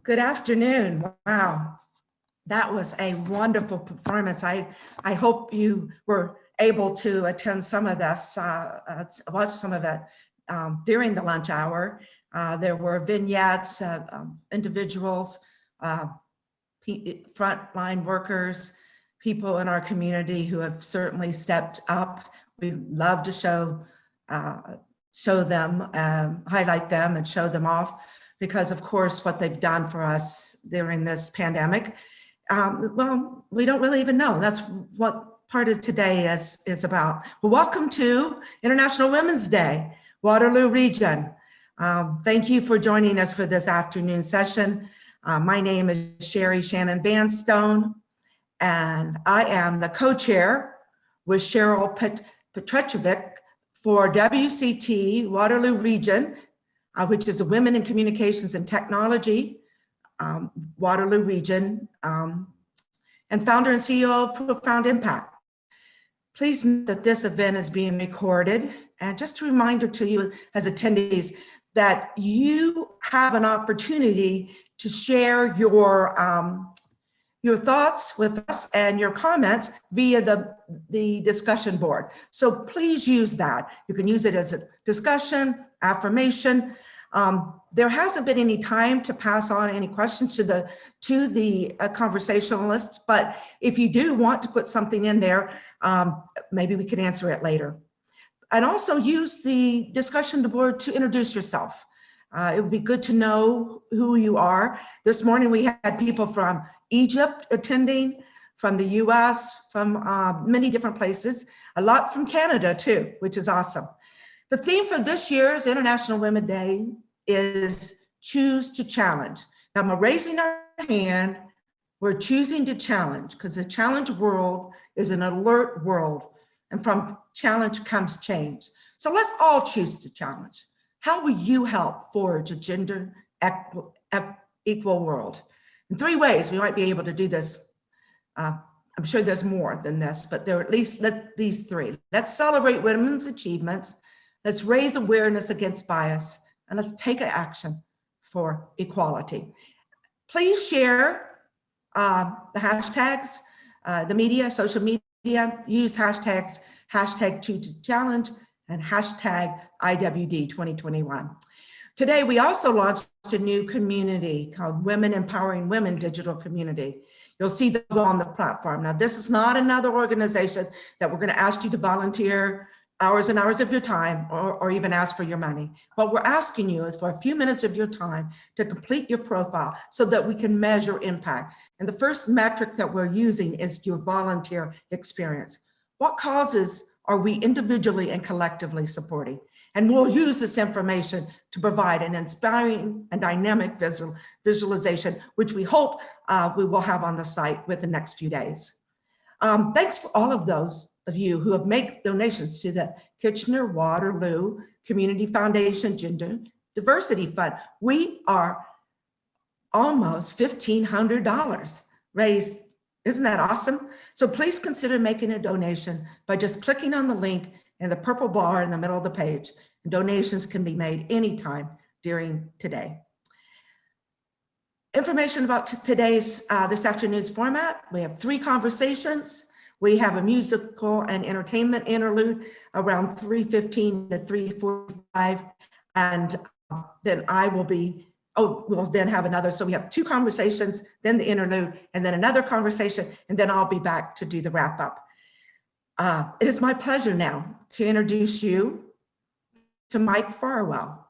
Good afternoon. Wow, that was a wonderful performance. I hope you were able to attend some of this, watch some of it during the lunch hour. There were vignettes, individuals, frontline workers, people in our community who have certainly stepped up. We love to show them, highlight them and show them off, because of course what they've done for us during this pandemic, well, we don't really even know. That's what part of today is about. Well, welcome to International Women's Day, Waterloo region. Thank you for joining us for this afternoon session. My name is Sherry Shannon Vanstone, and I am the co-chair with Cheryl Petrechovic for WCT Waterloo region, which is a Women in Communications and Technology, Waterloo region, and founder and CEO of Profound Impact. Please note that this event is being recorded. And just a reminder to you as attendees that you have an opportunity to share your thoughts with us and your comments via the discussion board. So please use that. You can use it as a discussion, affirmation. There hasn't been any time to pass on any questions to the conversationalist, but if you do want to put something in there, maybe we can answer it later. And also use the discussion board to introduce yourself. It would be good to know who you are. This morning we had people from Egypt attending, from the US, from many different places, a lot from Canada too, which is awesome. The theme for this year's International Women's Day is Choose to Challenge. Now, I'm raising our hand. We're choosing to challenge because the challenge world is an alert world, and from challenge comes change. So let's all choose to challenge. How will you help forge a gender equal world? In 3 ways we might be able to do this. I'm sure there's more than this, but there are at least these 3. Let's celebrate women's achievements. Let's raise awareness against bias, and let's take action for equality. Please share the hashtags, the media, social media, use hashtags, #ChooseToChallenge and #IWD 2021. Today, we also launched a new community called Women Empowering Women Digital Community. You'll see them on the platform. Now, this is not another organization that we're going to ask you to volunteer hours and hours of your time or even ask for your money. What we're asking you is for a few minutes of your time to complete your profile so that we can measure impact. And the first metric that we're using is your volunteer experience. What causes are we individually and collectively supporting? And we'll use this information to provide an inspiring and dynamic visualization, which we hope we will have on the site within the next few days. Thanks for all of those of you who have made donations to the Kitchener-Waterloo Community Foundation Gender Diversity Fund. We are almost $1,500 raised. Isn't that awesome? So please consider making a donation by just clicking on the link in the purple bar in the middle of the page. And donations can be made anytime during today. Information about today's, this afternoon's format. We have 3 conversations. We have a musical and entertainment interlude around 3:15 to 3:45. And then I will be, we'll then have another. So we have 2 conversations, then the interlude, and then another conversation, and then I'll be back to do the wrap up. It is my pleasure now to introduce you to Mike Farwell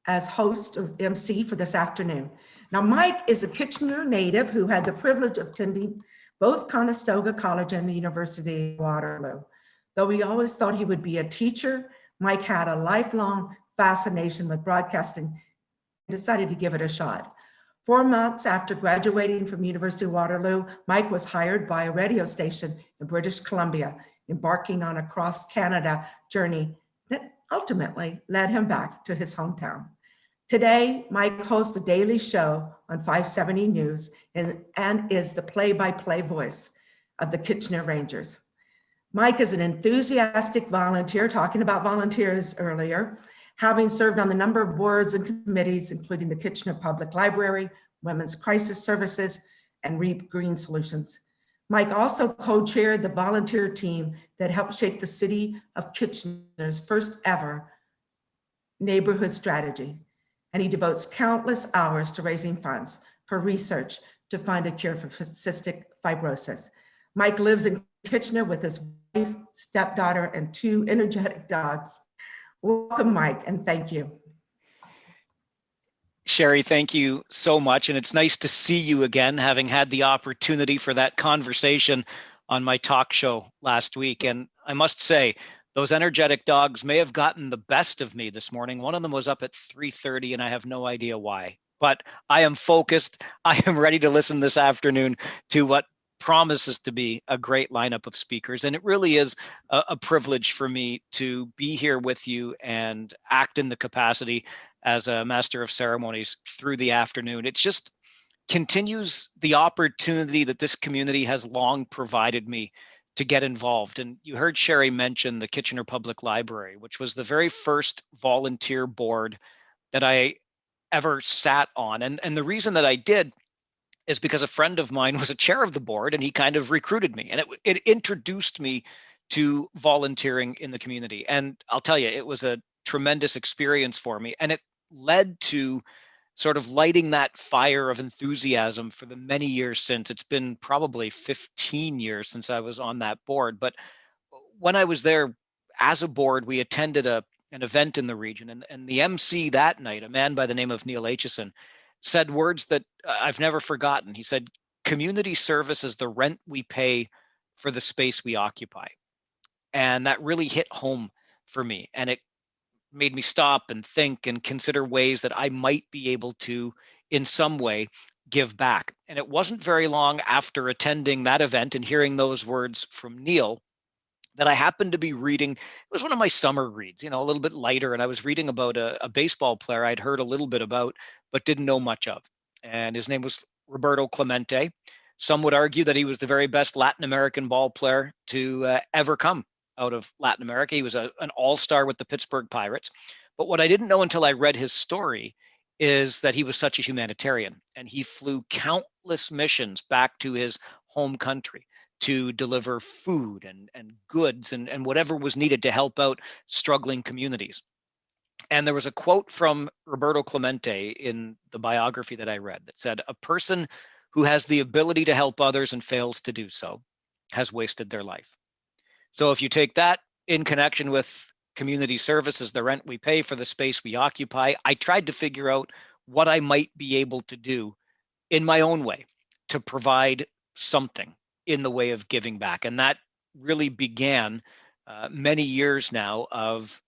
as host or MC for this afternoon. Now, Mike is a Kitchener native who had the privilege of attending both Conestoga College and the University of Waterloo. Though he always thought he would be a teacher, Mike had a lifelong fascination with broadcasting and decided to give it a shot. 4 months after graduating from University of Waterloo, Mike was hired by a radio station in British Columbia, embarking on a cross-Canada journey that ultimately led him back to his hometown. Today, Mike hosts a daily show on 570 News and is the play-by-play voice of the Kitchener Rangers. Mike is an enthusiastic volunteer, talking about volunteers earlier, having served on the number of boards and committees, including the Kitchener Public Library, Women's Crisis Services, and REAP Green Solutions. Mike also co-chaired the volunteer team that helped shape the city of Kitchener's first ever neighborhood strategy. And he devotes countless hours to raising funds for research to find a cure for cystic fibrosis. Mike lives in Kitchener with his wife, stepdaughter, and 2 energetic dogs. Welcome, Mike, and thank you. Sherry, thank you so much. And it's nice to see you again, having had the opportunity for that conversation on my talk show last week. And I must say, those energetic dogs may have gotten the best of me this morning. One of them was up at 3:30 and I have no idea why. But I am focused. I am ready to listen this afternoon to what promises to be a great lineup of speakers. And it really is a privilege for me to be here with you and act in the capacity as a master of ceremonies through the afternoon. It just continues the opportunity that this community has long provided me to get involved. And you heard Sherry mention the Kitchener Public Library, which was the very first volunteer board that I ever sat on. And the reason that I did is because a friend of mine was a chair of the board and he kind of recruited me, and it introduced me to volunteering in the community. And I'll tell you, it was a tremendous experience for me, and it led to sort of lighting that fire of enthusiasm for the many years since. It's been probably 15 years since I was on that board. But when I was there as a board, we attended an event in the region, and the MC that night, a man by the name of Neil Aitchison, said words that I've never forgotten. He said, "Community service is the rent we pay for the space we occupy." And that really hit home for me. And it made me stop and think and consider ways that I might be able to, in some way, give back. And it wasn't very long after attending that event and hearing those words from Neil that I happened to be reading. It was one of my summer reads, a little bit lighter. And I was reading about a baseball player I'd heard a little bit about, but didn't know much of. And his name was Roberto Clemente. Some would argue that he was the very best Latin American ball player to ever come out of Latin America. He was an all-star with the Pittsburgh Pirates. But what I didn't know until I read his story is that he was such a humanitarian, and he flew countless missions back to his home country to deliver food and goods and whatever was needed to help out struggling communities. And there was a quote from Roberto Clemente in the biography that I read that said, "A person who has the ability to help others and fails to do so has wasted their life." So if you take that in connection with community services, the rent we pay for the space we occupy, I tried to figure out what I might be able to do in my own way to provide something in the way of giving back. And that really began many years now of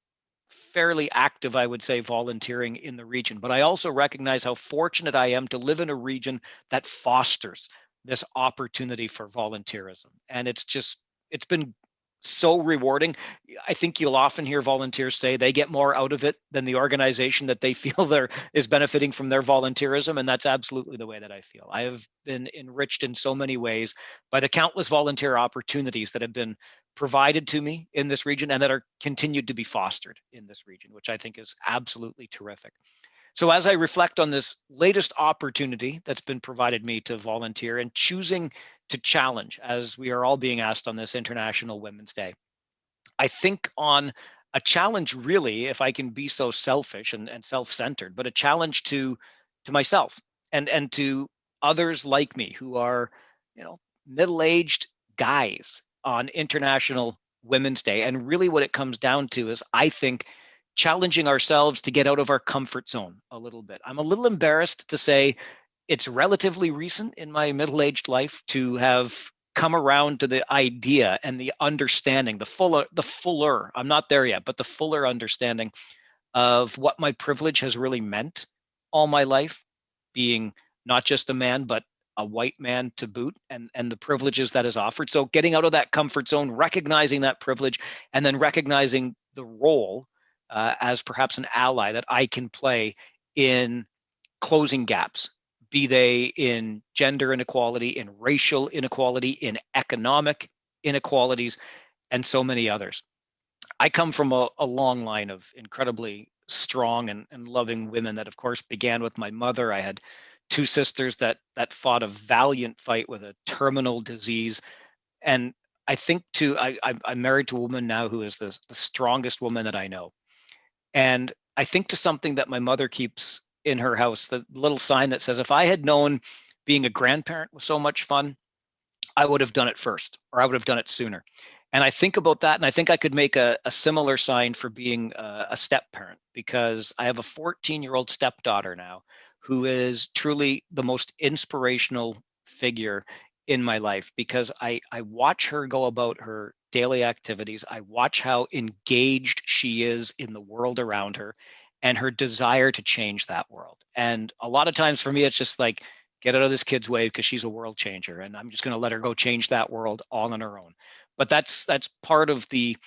fairly active, I would say, volunteering in the region. But I also recognize how fortunate I am to live in a region that fosters this opportunity for volunteerism. And it's been so rewarding. I think you'll often hear volunteers say they get more out of it than the organization that they feel is benefiting from their volunteerism. And that's absolutely the way that I feel. I have been enriched in so many ways by the countless volunteer opportunities that have been provided to me in this region and that are continued to be fostered in this region, which I think is absolutely terrific. So as I reflect on this latest opportunity that's been provided me to volunteer and choosing to challenge, as we are all being asked on this International Women's Day, I think on a challenge, really, if I can be so selfish and self-centered, but a challenge to myself and to others like me who are, middle-aged guys on International Women's Day. And really what it comes down to is, I think, challenging ourselves to get out of our comfort zone a little bit. I'm a little embarrassed to say it's relatively recent in my middle-aged life to have come around to the idea and the understanding, the fuller, I'm not there yet, but the fuller understanding of what my privilege has really meant all my life, being not just a man, but a white man to boot, and the privileges that is offered. So getting out of that comfort zone, recognizing that privilege, and then recognizing the role as perhaps an ally that I can play in closing gaps, be they in gender inequality, in racial inequality, in economic inequalities, and so many others. I come from a long line of incredibly strong and loving women that, of course, began with my mother. I had two sisters that fought a valiant fight with a terminal disease. And I think I'm married to a woman now who is the strongest woman that I know. And I think to something that my mother keeps in her house, the little sign that says, if I had known being a grandparent was so much fun, I would have done it first, or I would have done it sooner. And I think about that, and I think I could make a similar sign for being a step parent, because I have a 14-year-old stepdaughter now who is truly the most inspirational figure in my life, because I watch her go about her daily activities. I watch how engaged she is in the world around her and her desire to change that world. And a lot of times for me, it's just like, get out of this kid's way because she's a world changer, and I'm just going to let her go change that world all on her own. But that's part of the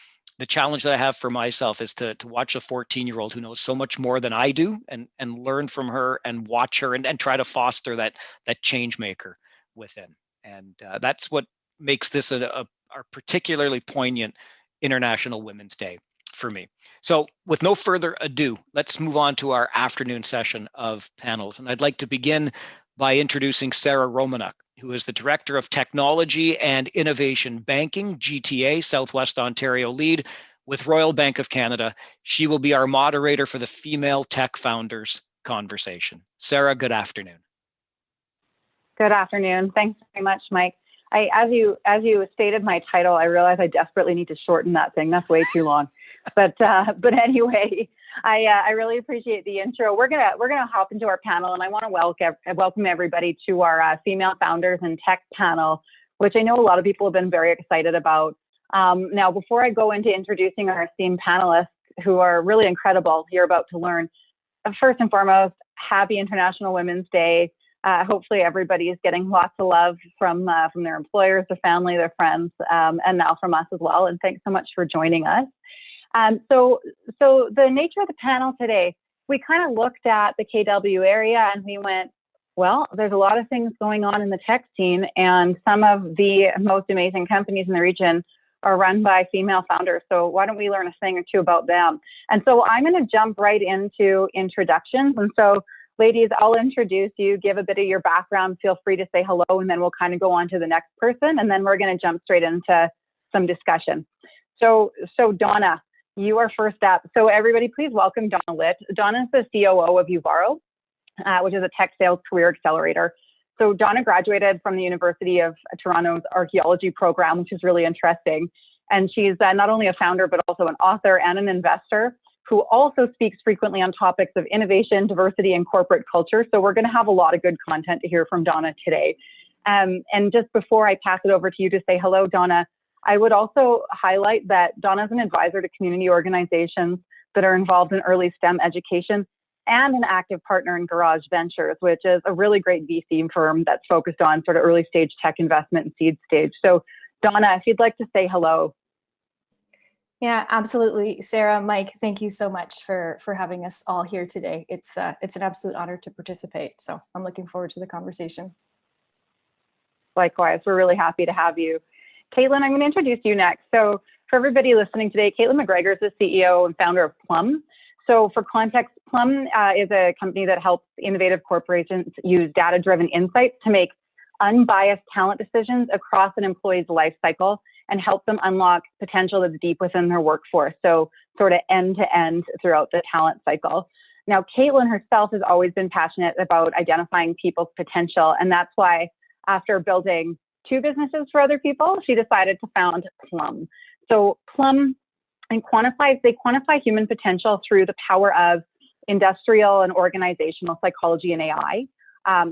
challenge that I have for myself, is to watch a 14-year-old who knows so much more than I do, and learn from her and watch her and try to foster that change maker within. And that's what makes this a particularly poignant International Women's Day for me. So with no further ado, let's move on to our afternoon session of panels. And I'd like to begin by introducing Sarah Romano, who is the Director of Technology and Innovation Banking, GTA, Southwest Ontario lead with Royal Bank of Canada. She will be our moderator for the Female Tech Founders conversation. Sarah, good afternoon. Good afternoon. Thanks very much, Mike. As you stated my title, I realize I desperately need to shorten that thing. That's way too long. But anyway, I really appreciate the intro. We're gonna hop into our panel, and I want to welcome everybody to our Female Founders and Tech panel, which I know a lot of people have been very excited about. Now, before I go into introducing our esteemed panelists, who are really incredible, you're about to learn. First and foremost, happy International Women's Day. Hopefully everybody is getting lots of love from their employers, their family, their friends, and now from us as well. And thanks so much for joining us. So the nature of the panel today, we kind of looked at the KW area and we went, well, there's a lot of things going on in the tech scene, and some of the most amazing companies in the region are run by female founders. So why don't we learn a thing or two about them? And so I'm going to jump right into introductions. And so ladies, I'll introduce you, give a bit of your background, feel free to say hello, and then we'll kind of go on to the next person, and then we're going to jump straight into some discussion. So Donna, you are first up. So everybody, please welcome Donna Litt. Donna is the COO of Uvaro, which is a tech sales career accelerator. So Donna graduated from the University of Toronto's archaeology program, which is really interesting. And she's not only a founder, but also an author and an investor who also speaks frequently on topics of innovation, diversity, and corporate culture. So we're going to have a lot of good content to hear from Donna today. And just before I pass it over to you to say hello, Donna, I would also highlight that Donna is an advisor to community organizations that are involved in early STEM education and an active partner in Garage Ventures, which is a really great VC firm that's focused on sort of early stage tech investment and seed stage. So Donna, if you'd like to say hello. Yeah, absolutely. Sarah, Mike, thank you so much for having us all here today. It's an absolute honor to participate. So I'm looking forward to the conversation. Likewise, we're really happy to have you. Caitlyn, I'm going to introduce you next. So for everybody listening today, Caitlyn Mcgregor is the CEO and founder of Plum. So for context, Plum is a company that helps innovative corporations use data-driven insights to make unbiased talent decisions across an employee's life cycle and help them unlock potential that's deep within their workforce. So sort of end to end throughout the talent cycle. Now, Caitlyn herself has always been passionate about identifying people's potential. And that's why after building 2 businesses for other people, she decided to found Plum. So Plum they quantify human potential through the power of industrial and organizational psychology and AI,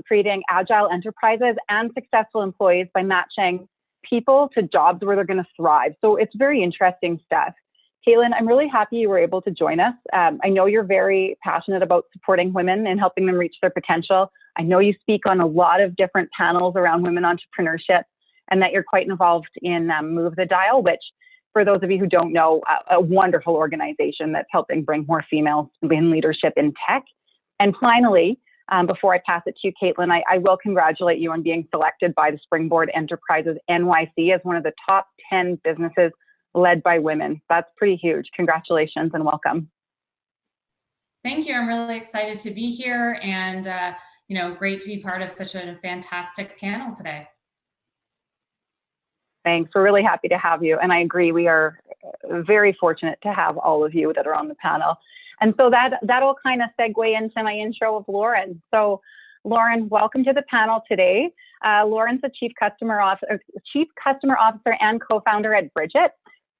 creating agile enterprises and successful employees by matching people to jobs where they're going to thrive. So it's very interesting stuff. Caitlyn, I'm really happy you were able to join us. I know you're very passionate about supporting women and helping them reach their potential. I know you speak on a lot of different panels around women entrepreneurship, and that you're quite involved in Move the Dial, which, for those of you who don't know, a wonderful organization that's helping bring more females in leadership in tech. And finally, before I pass it to you, Caitlyn, I will congratulate you on being selected by the Springboard Enterprises NYC as one of the top 10 businesses led by women. That's pretty huge. Congratulations and welcome. Thank you. I'm really excited to be here. And, great to be part of such a fantastic panel today. Thanks. We're really happy to have you. And I agree, we are very fortunate to have all of you that are on the panel. And so that'll kind of segue into my intro of Lauren. So Lauren, welcome to the panel today. Lauren's the Chief Customer Officer and co-founder at Bridget.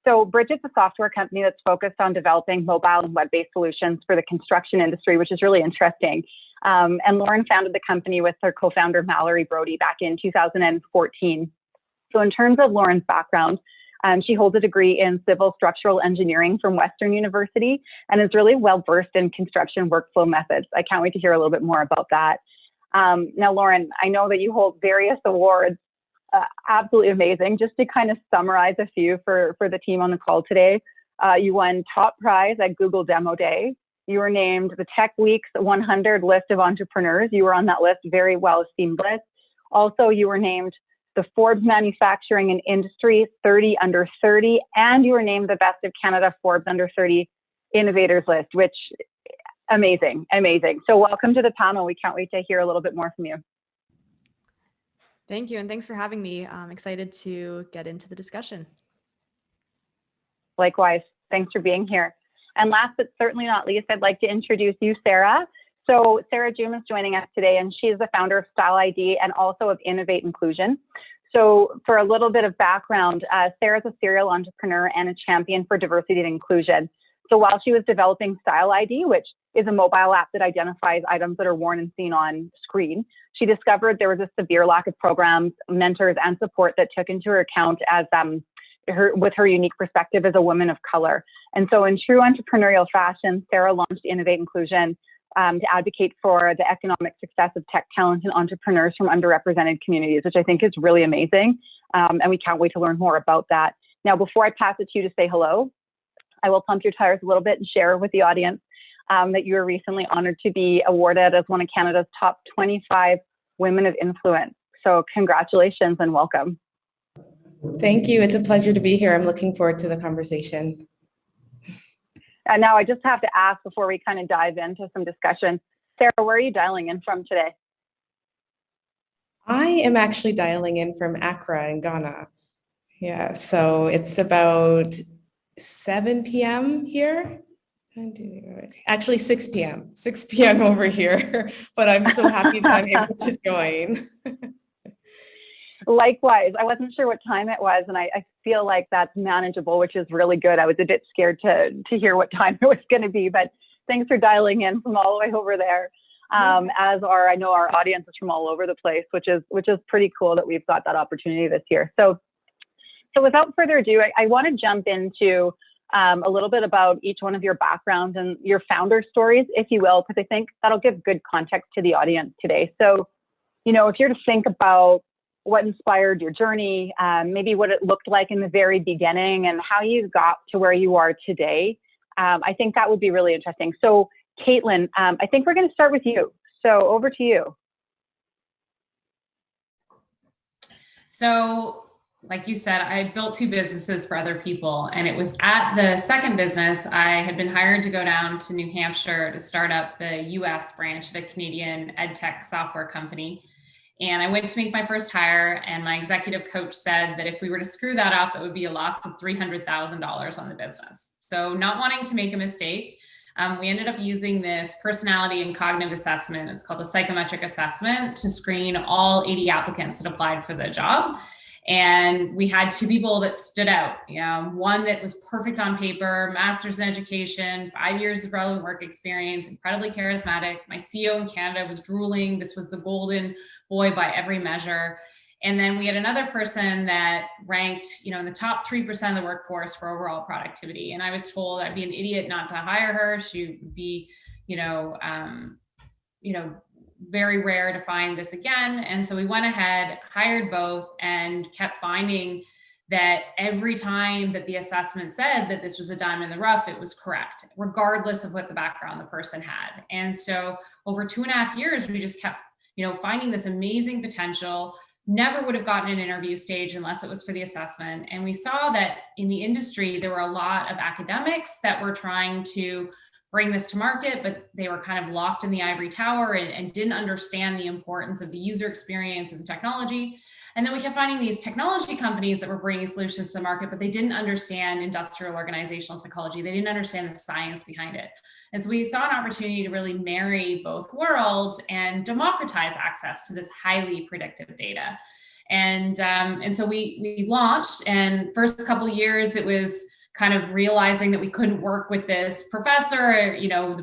So Bridget's a software company that's focused on developing mobile and web-based solutions for the construction industry, which is really interesting. And Lauren founded the company with her co-founder Mallory Brody back in 2014. So in terms of Lauren's background, she holds a degree in civil structural engineering from Western University and is really well versed in construction workflow methods. I can't wait to hear a little bit more about that. Now, Lauren, I know that you hold various awards, absolutely amazing. Just to kind of summarize a few for the team on the call today, you won top prize at Google Demo Day. You were named the Tech Week's 100 list of entrepreneurs. You were on that list, very well esteemed list. Also, you were named the Forbes Manufacturing and Industry 30 Under 30, and you were named the Best of Canada Forbes Under 30 Innovators list, which amazing, amazing. So welcome to the panel. We can't wait to hear a little bit more from you. Thank you, and thanks for having me. I'm excited to get into the discussion. Likewise, thanks for being here. And last but certainly not least, I'd like to introduce you, Sarah. So Sarah Joom is joining us today, and she is the founder of Style ID and also of Innovate Inclusion. So for a little bit of background, Sarah's a serial entrepreneur and a champion for diversity and inclusion. So while she was developing Style ID, which is a mobile app that identifies items that are worn and seen on screen, she discovered there was a severe lack of programs, mentors, and support that took into account as with her unique perspective as a woman of color. And so in true entrepreneurial fashion, Sarah launched Innovate Inclusion to advocate for the economic success of tech talent and entrepreneurs from underrepresented communities, which I think is really amazing. And we can't wait to learn more about that. Now, before I pass it to you to say hello, I will pump your tires a little bit and share with the audience that you were recently honored to be awarded as one of Canada's top 25 women of influence. So congratulations and welcome. Thank you. It's a pleasure to be here. I'm looking forward to the conversation. And now I just have to ask before we kind of dive into some discussion, Sarah, where are you dialing in from today? I am actually dialing in from Accra in Ghana. Yeah, so it's about 7 p.m. here. Actually 6 p.m. 6 p.m. over here, but I'm so happy that I'm able to join. Likewise, I wasn't sure what time it was, and I feel like that's manageable, which is really good. I was a bit scared to hear what time it was going to be, but thanks for dialing in from all the way over there. As are, I know our audience is from all over the place, which is pretty cool that we've got that opportunity this year. So without further ado, I want to jump into a little bit about each one of your backgrounds and your founder stories, if you will, because I think that'll give good context to the audience today. So, if you're to think about what inspired your journey, maybe what it looked like in the very beginning and how you got to where you are today, I think that would be really interesting. So Caitlyn, I think we're going to start with you. So over to you. So like you said, I built 2 businesses for other people, and it was at the second business I had been hired to go down to New Hampshire to start up the US branch of a Canadian ed tech software company. And I went to make my first hire, and my executive coach said that if we were to screw that up, it would be a loss of $300,000 on the business. So not wanting to make a mistake, we ended up using this personality and cognitive assessment. It's called a psychometric assessment to screen all 80 applicants that applied for the job. And we had 2 people that stood out. One that was perfect on paper, master's in education, 5 years of relevant work experience, incredibly charismatic. My CEO in Canada was drooling. This was the golden boy by every measure. And then we had another person that ranked, in the top 3% of the workforce for overall productivity. And I was told I'd be an idiot not to hire her. She would be, very rare to find this again. And so we went ahead, hired both, and kept finding that every time that the assessment said that this was a diamond in the rough, it was correct, regardless of what the background the person had. And so over 2.5 years, we just kept, finding this amazing potential. Never would have gotten an interview stage unless it was for the assessment. And we saw that in the industry, there were a lot of academics that were trying to bring this to market, but they were kind of locked in the ivory tower and didn't understand the importance of the user experience and the technology. And then we kept finding these technology companies that were bringing solutions to the market, but they didn't understand industrial organizational psychology. They didn't understand the science behind it. And so we saw an opportunity to really marry both worlds and democratize access to this highly predictive data. And so we launched, and first couple of years, it was kind of realizing that we couldn't work with this professor,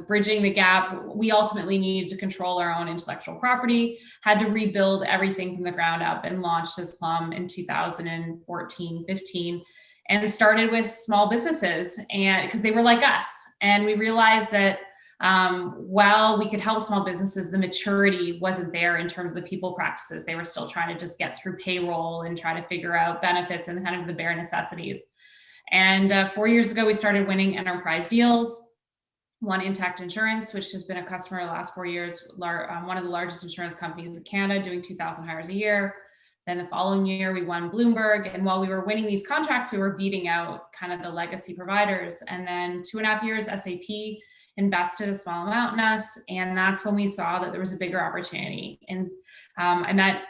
bridging the gap. We ultimately needed to control our own intellectual property, had to rebuild everything from the ground up, and launched as Plum in 2014, 15, and started with small businesses, and because they were like us. And we realized that while we could help small businesses, the maturity wasn't there in terms of the people practices. They were still trying to just get through payroll and try to figure out benefits and kind of the bare necessities. And 4 years ago, we started winning enterprise deals. Won Intact Insurance, which has been a customer the last 4 years, one of the largest insurance companies in Canada, doing 2,000 hires a year. Then the following year, we won Bloomberg. And while we were winning these contracts, we were beating out kind of the legacy providers. And then 2.5 years, SAP invested a small amount in us. And that's when we saw that there was a bigger opportunity. And I met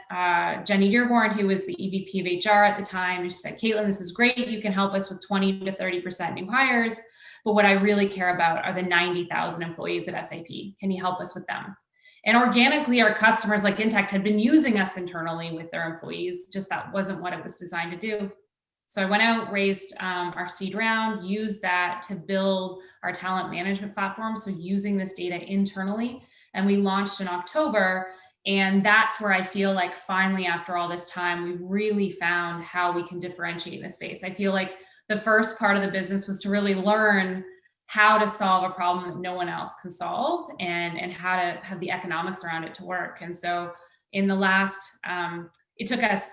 Jenny Dearborn, who was the EVP of HR at the time. And she said, Caitlyn, this is great. You can help us with 20 to 30% new hires. But what I really care about are the 90,000 employees at SAP. Can you help us with them? And organically, our customers like Intact had been using us internally with their employees, just that wasn't what it was designed to do. So I went out, raised our seed round, used that to build our talent management platform. So using this data internally, and we launched in October. And that's where I feel like finally, after all this time, we really found how we can differentiate in this space. I feel like the first part of the business was to really learn how to solve a problem that no one else can solve, and how to have the economics around it to work. And so in the last, it took us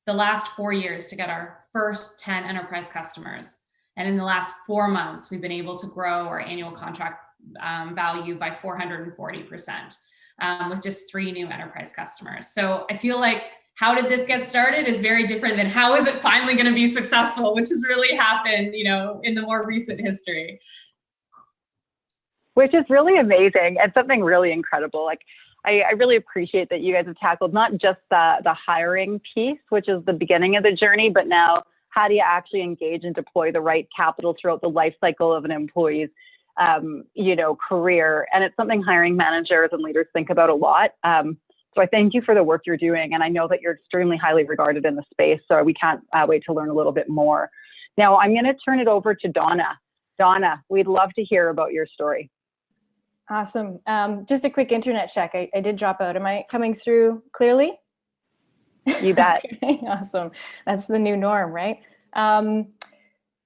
the last 4 years to get our first 10 enterprise customers. And in the last 4 months, we've been able to grow our annual contract value by 440%. With just 3 new enterprise customers. So I feel like how did this get started is very different than how is it finally going to be successful, which has really happened, in the more recent history. Which is really amazing and something really incredible. Like, I really appreciate that you guys have tackled not just the hiring piece, which is the beginning of the journey, but now how do you actually engage and deploy the right capital throughout the life cycle of an employee's career. And it's something hiring managers and leaders think about a lot. So I thank you for the work you're doing. And I know that you're extremely highly regarded in the space. So we can't wait to learn a little bit more. Now I'm going to turn it over to Donna. Donna, we'd love to hear about your story. Awesome. Just a quick internet check. I did drop out. Am I coming through clearly? You bet. Okay, awesome. That's the new norm, right?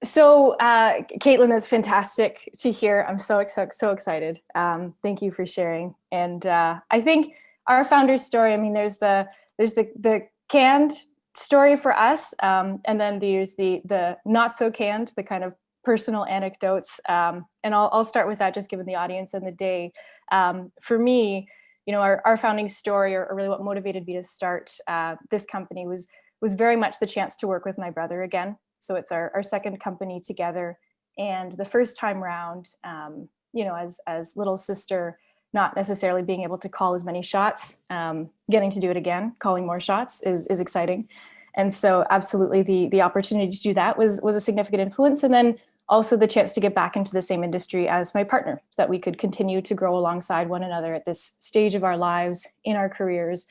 So Caitlyn, that's fantastic to hear. I'm so excited. Thank you for sharing. And I think our founder's story, I mean, there's the canned story for us, and then there's the not so canned, the kind of personal anecdotes. And I'll start with that, just given the audience and the day. For me, our founding story, or really what motivated me to start this company was very much the chance to work with my brother again. So it's our second company together. And the first time round, as little sister, not necessarily being able to call as many shots, getting to do it again, calling more shots is exciting. And so absolutely the opportunity to do that was a significant influence. And then also the chance to get back into the same industry as my partner, so that we could continue to grow alongside one another at this stage of our lives, in our careers,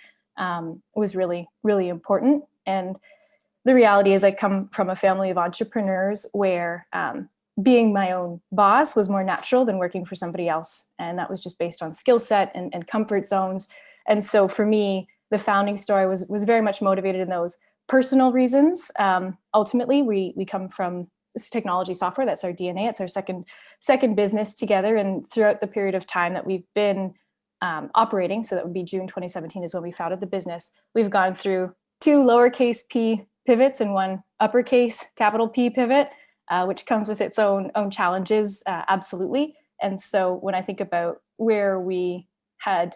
was really, really important. And the reality is I come from a family of entrepreneurs where being my own boss was more natural than working for somebody else. And that was just based on skill set and comfort zones. And so for me, the founding story was very much motivated in those personal reasons. Ultimately, we come from this technology software. That's our DNA. It's our second business together. And throughout the period of time that we've been operating, so that would be June 2017 is when we founded the business, we've gone through 2 lowercase p pivots and 1 uppercase capital P pivot, which comes with its own challenges, absolutely. And so when I think about where we had,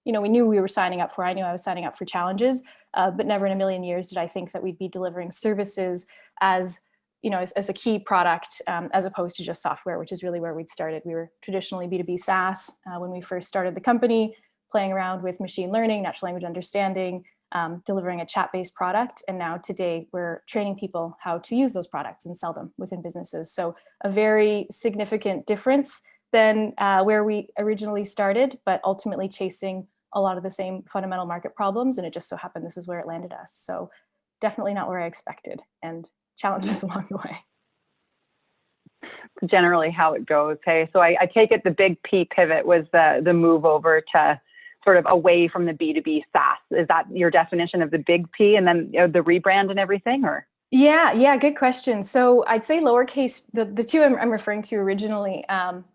we knew we were signing up for, I knew I was signing up for challenges, but never in a million years did I think that we'd be delivering services as as a key product, as opposed to just software, which is really where we'd started. We were traditionally B2B SaaS when we first started the company, playing around with machine learning, natural language understanding, delivering a chat-based product. And now today we're training people how to use those products and sell them within businesses. So a very significant difference than where we originally started, but ultimately chasing a lot of the same fundamental market problems. And it just so happened this is where it landed us. So definitely not where I expected, and challenges along the way. Generally how it goes. Hey, so I take it the big P pivot was the move over to sort of away from the B2B SaaS. Is that your definition of the big P, and then the rebrand and everything, or? Yeah, good question. So I'd say lowercase, the two I'm referring to originally,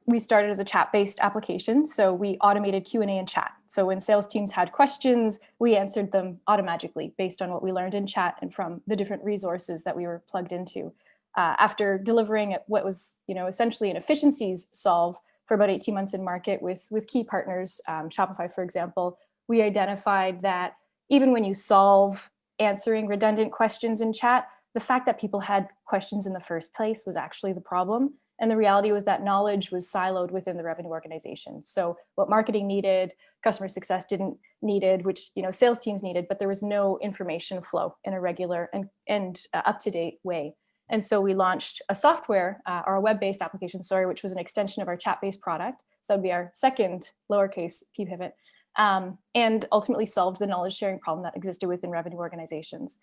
we started as a chat-based application. So we automated Q&A and chat. So when sales teams had questions, we answered them automatically based on what we learned in chat and from the different resources that we were plugged into. After delivering what was, essentially an efficiencies solve for about 18 months in market with key partners, Shopify, for example, we identified that even when you solve answering redundant questions in chat, the fact that people had questions in the first place was actually the problem. And the reality was that knowledge was siloed within the revenue organization. So what marketing needed, customer success didn't needed, which sales teams needed, but there was no information flow in a regular and up-to-date way. And so we launched a software, or a web-based application, which was an extension of our chat-based product. So that would be our second lowercase P pivot, and ultimately solved the knowledge sharing problem that existed within revenue organizations.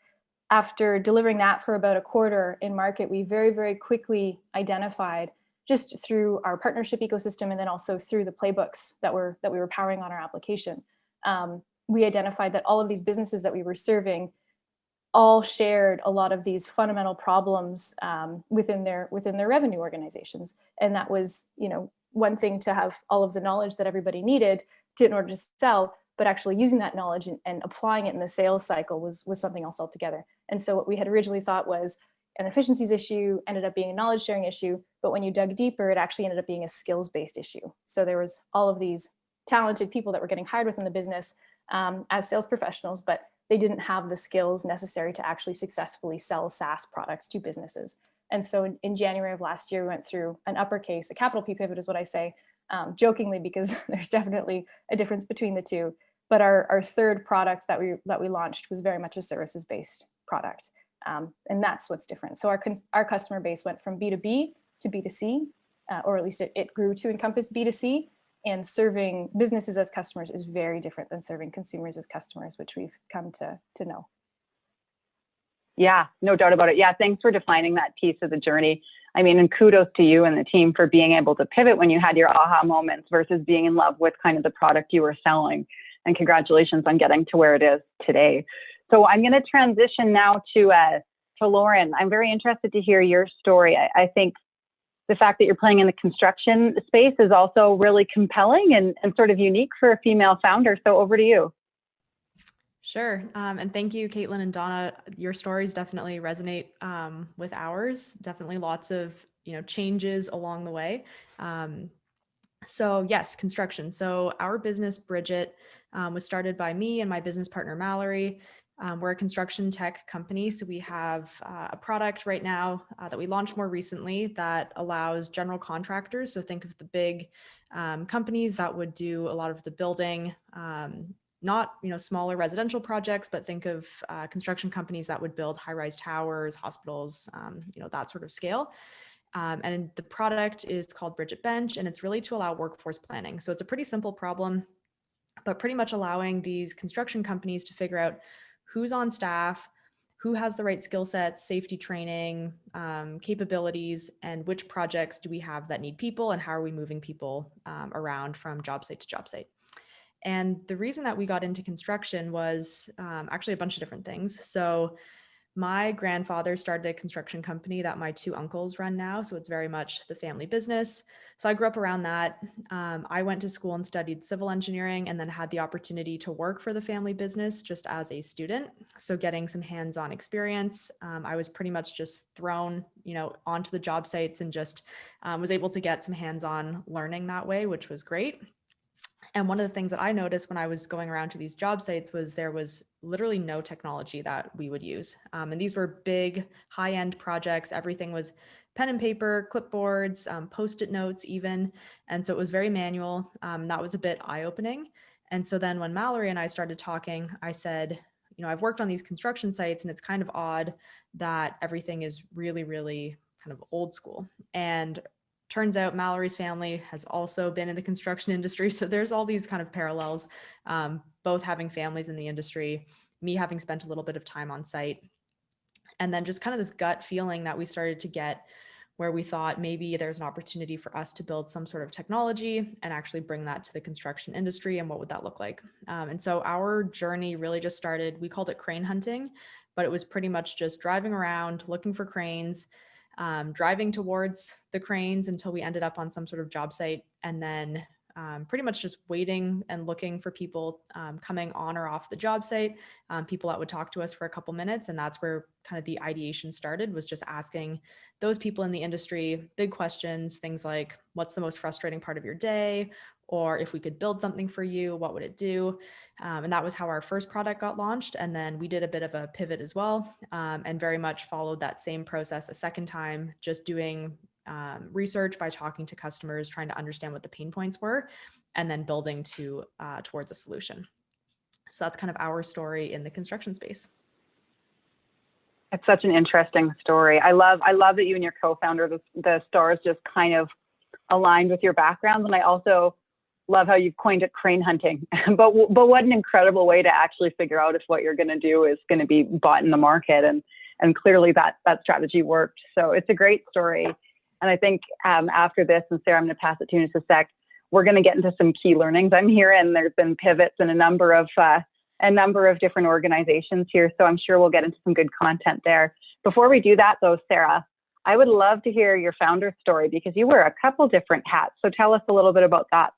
After delivering that for about a quarter in market, we very, very quickly identified, just through our partnership ecosystem and then also through the playbooks that we were powering on our application, we identified that all of these businesses that we were serving all shared a lot of these fundamental problems within their revenue organizations. And that was, one thing to have all of the knowledge that everybody needed in order to sell, but actually using that knowledge and applying it in the sales cycle was something else altogether. And so what we had originally thought was an efficiencies issue ended up being a knowledge sharing issue, but when you dug deeper, it actually ended up being a skills-based issue. So there was all of these talented people that were getting hired within the business as sales professionals, but they didn't have the skills necessary to actually successfully sell SaaS products to businesses. And so in January of last year, we went through a capital P pivot is what I say, jokingly, because there's definitely a difference between the two. But our third product that we launched was very much a services-based product. And that's what's different. So our customer base went from B2B to B2C, or at least it grew to encompass B2C. And serving businesses as customers is very different than serving consumers as customers, which we've come to know. Yeah, no doubt about it. Yeah, thanks for defining that piece of the journey. I mean, and kudos to you and the team for being able to pivot when you had your aha moments versus being in love with kind of the product you were selling. And congratulations on getting to where it is today. So I'm going to transition now to Lauren. I'm very interested to hear your story. I think the fact that you're playing in the construction space is also really compelling and sort of unique for a female founder. So over to you. Sure. And thank you, Caitlyn and Donna. Your stories definitely resonate with ours. Definitely lots of changes along the way. So yes, construction. So our business, Bridget, was started by me and my business partner, Mallory. We're a construction tech company. So we have a product right now that we launched more recently that allows general contractors. So think of the big companies that would do a lot of the building, not smaller residential projects, but think of construction companies that would build high-rise towers, hospitals, that sort of scale. And the product is called Bridget Bench, and it's really to allow workforce planning. So it's a pretty simple problem, but pretty much allowing these construction companies to figure out who's on staff, who has the right skill sets, safety training, capabilities, and which projects do we have that need people, and how are we moving people around from job site to job site. And the reason that we got into construction was actually a bunch of different things. So my grandfather started a construction company that my two uncles run now. So it's very much the family business. So I grew up around that. I went to school and studied civil engineering and then had the opportunity to work for the family business just as a student. So getting some hands-on experience. I was pretty much just thrown, onto the job sites and just was able to get some hands-on learning that way, which was great. And one of the things that I noticed when I was going around to these job sites was there was literally no technology that we would use. And these were big, high-end projects. Everything was pen and paper, clipboards, Post-it notes even. And so it was very manual. That was a bit eye-opening. And so then when Mallory and I started talking, I said, I've worked on these construction sites and it's kind of odd that everything is really, really kind of old school. And turns out Mallory's family has also been in the construction industry. So there's all these kind of parallels, both having families in the industry, me having spent a little bit of time on site, and then just kind of this gut feeling that we started to get where we thought maybe there's an opportunity for us to build some sort of technology and actually bring that to the construction industry, and what would that look like? And so our journey really just started, we called it crane hunting, but it was pretty much just driving around, looking for cranes, driving towards the cranes until we ended up on some sort of job site, and then pretty much just waiting and looking for people coming on or off the job site, people that would talk to us for a couple minutes. And that's where kind of the ideation started, was just asking those people in the industry big questions, things like, what's the most frustrating part of your day? Or if we could build something for you, what would it do? And that was how our first product got launched. And then we did a bit of a pivot as well, and very much followed that same process a second time, just doing research by talking to customers, trying to understand what the pain points were, and then building towards a solution. So that's kind of our story in the construction space. It's such an interesting story. I love that you and your co-founder, the stars just kind of aligned with your backgrounds. And I also love how you've coined it crane hunting, but what an incredible way to actually figure out if what you're going to do is going to be bought in the market. And clearly that strategy worked. So it's a great story. And I think after this, and Sarah, I'm going to pass it to you in just a sec, we're going to get into some key learnings. I'm hearing there's been pivots in a number of different organizations here. So I'm sure we'll get into some good content there. Before we do that though, Sarah, I would love to hear your founder story, because you wear a couple different hats. So tell us a little bit about that.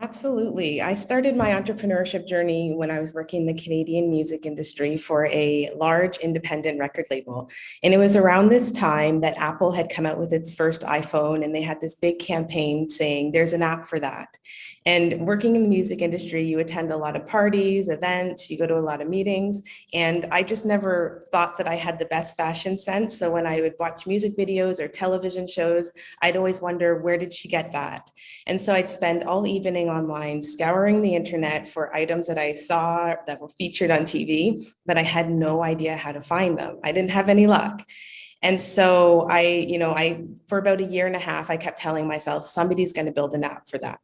Absolutely. I started my entrepreneurship journey when I was working in the Canadian music industry for a large independent record label. And it was around this time that Apple had come out with its first iPhone, and they had this big campaign saying, there's an app for that. And working in the music industry, you attend a lot of parties, events, you go to a lot of meetings. And I just never thought that I had the best fashion sense. So when I would watch music videos or television shows, I'd always wonder, where did she get that? And so I'd spend all evening online scouring the internet for items that I saw that were featured on TV, but I had no idea how to find them. I didn't have any luck. And so I for about a year and a half, I kept telling myself, somebody's going to build an app for that.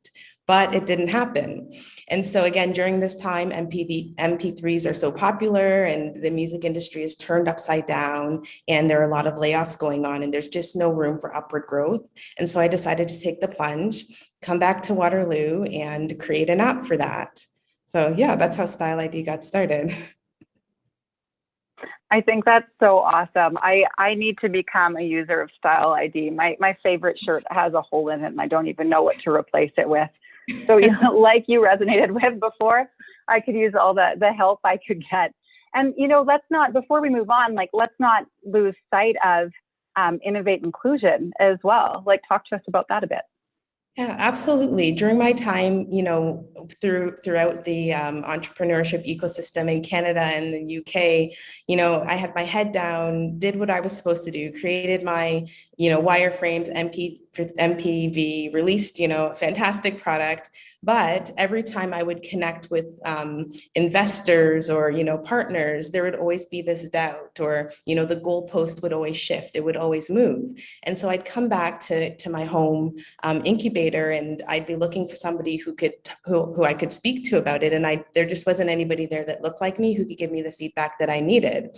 But it didn't happen. And so again, during this time, MP3s are so popular and the music industry is turned upside down, and there are a lot of layoffs going on, and there's just no room for upward growth. And so I decided to take the plunge, come back to Waterloo, and create an app for that. So yeah, that's how Style ID got started. I think that's so awesome. I need to become a user of Style ID. My favorite shirt has a hole in it, and I don't even know what to replace it with. So like you resonated with before, I could use all the help I could get. And let's not, before we move on, let's not lose sight of innovate inclusion as well. Talk to us about that a bit. Yeah, absolutely. During my time, throughout the entrepreneurship ecosystem in Canada and the UK, I had my head down, did what I was supposed to do, created my, wireframes, MPV, released, a fantastic product. But every time I would connect with investors or, partners, there would always be this doubt, or, the goalpost would always shift. It would always move. And so I'd come back to my home incubator, and I'd be looking for somebody who I could speak to about it. And there just wasn't anybody there that looked like me who could give me the feedback that I needed.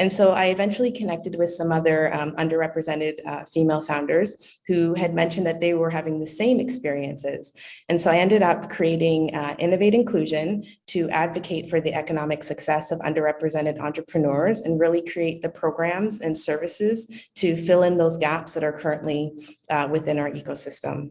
And so I eventually connected with some other underrepresented female founders who had mentioned that they were having the same experiences. And so I ended up creating Innovate Inclusion to advocate for the economic success of underrepresented entrepreneurs and really create the programs and services to fill in those gaps that are currently within our ecosystem.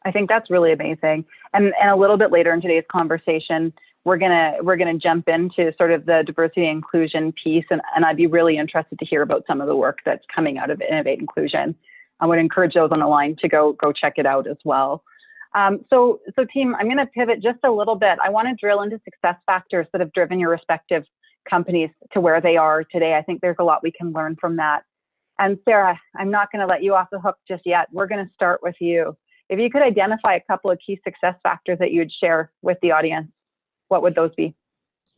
I think that's really amazing. And a little bit later in today's conversation, we're gonna jump into sort of the diversity and inclusion piece, and I'd be really interested to hear about some of the work that's coming out of Innovate Inclusion. I would encourage those on the line to go check it out as well. So team, I'm going to pivot just a little bit. I want to drill into success factors that have driven your respective companies to where they are today. I think there's a lot we can learn from that. And Sarah, I'm not going to let you off the hook just yet. We're going to start with you. If you could identify a couple of key success factors that you would share with the audience, what would those be?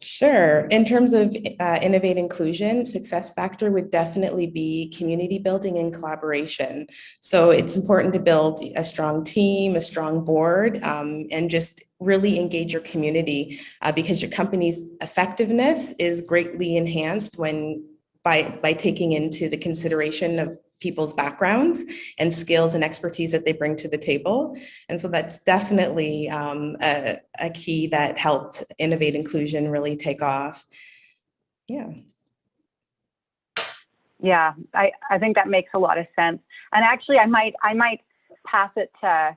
Sure. In terms of Innovate Inclusion, success factor would definitely be community building and collaboration. So it's important to build a strong team, a strong board, and just really engage your community because your company's effectiveness is greatly enhanced when by taking into the consideration of people's backgrounds and skills and expertise that they bring to the table. And so that's definitely a key that helped Innovate Inclusion really take off. Yeah. Yeah, I think that makes a lot of sense. And actually, I might pass it to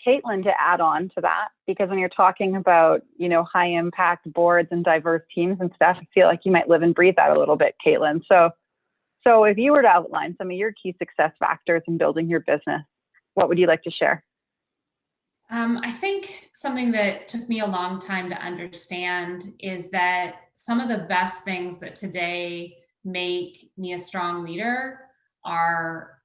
Caitlyn to add on to that, because when you're talking about, you know, high impact boards and diverse teams and stuff, I feel like you might live and breathe that a little bit, Caitlyn. So if you were to outline some of your key success factors in building your business, what would you like to share? I think something that took me a long time to understand is that some of the best things that today make me a strong leader are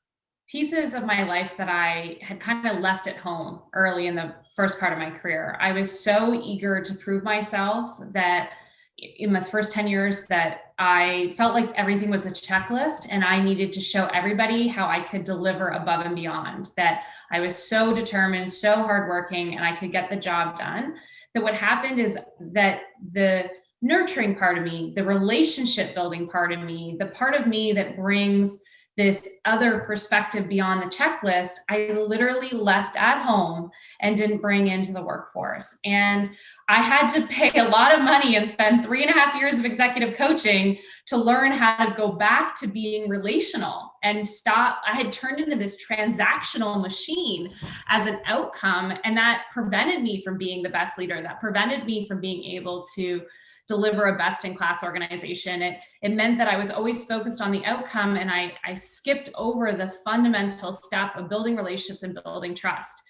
pieces of my life that I had kind of left at home early in the first part of my career. I was so eager to prove myself that in my first 10 years that I felt like everything was a checklist and I needed to show everybody how I could deliver above and beyond, that I was so determined, so hardworking, and I could get the job done. That what happened is that the nurturing part of me, the relationship building part of me, the part of me that brings this other perspective beyond the checklist, I literally left at home and didn't bring into the workforce. And I had to pay a lot of money and spend 3.5 years of executive coaching to learn how to go back to being relational and stop. I had turned into this transactional machine as an outcome, and that prevented me from being the best leader. That prevented me from being able to deliver a best-in-class organization. It meant that I was always focused on the outcome, and I skipped over the fundamental step of building relationships and building trust.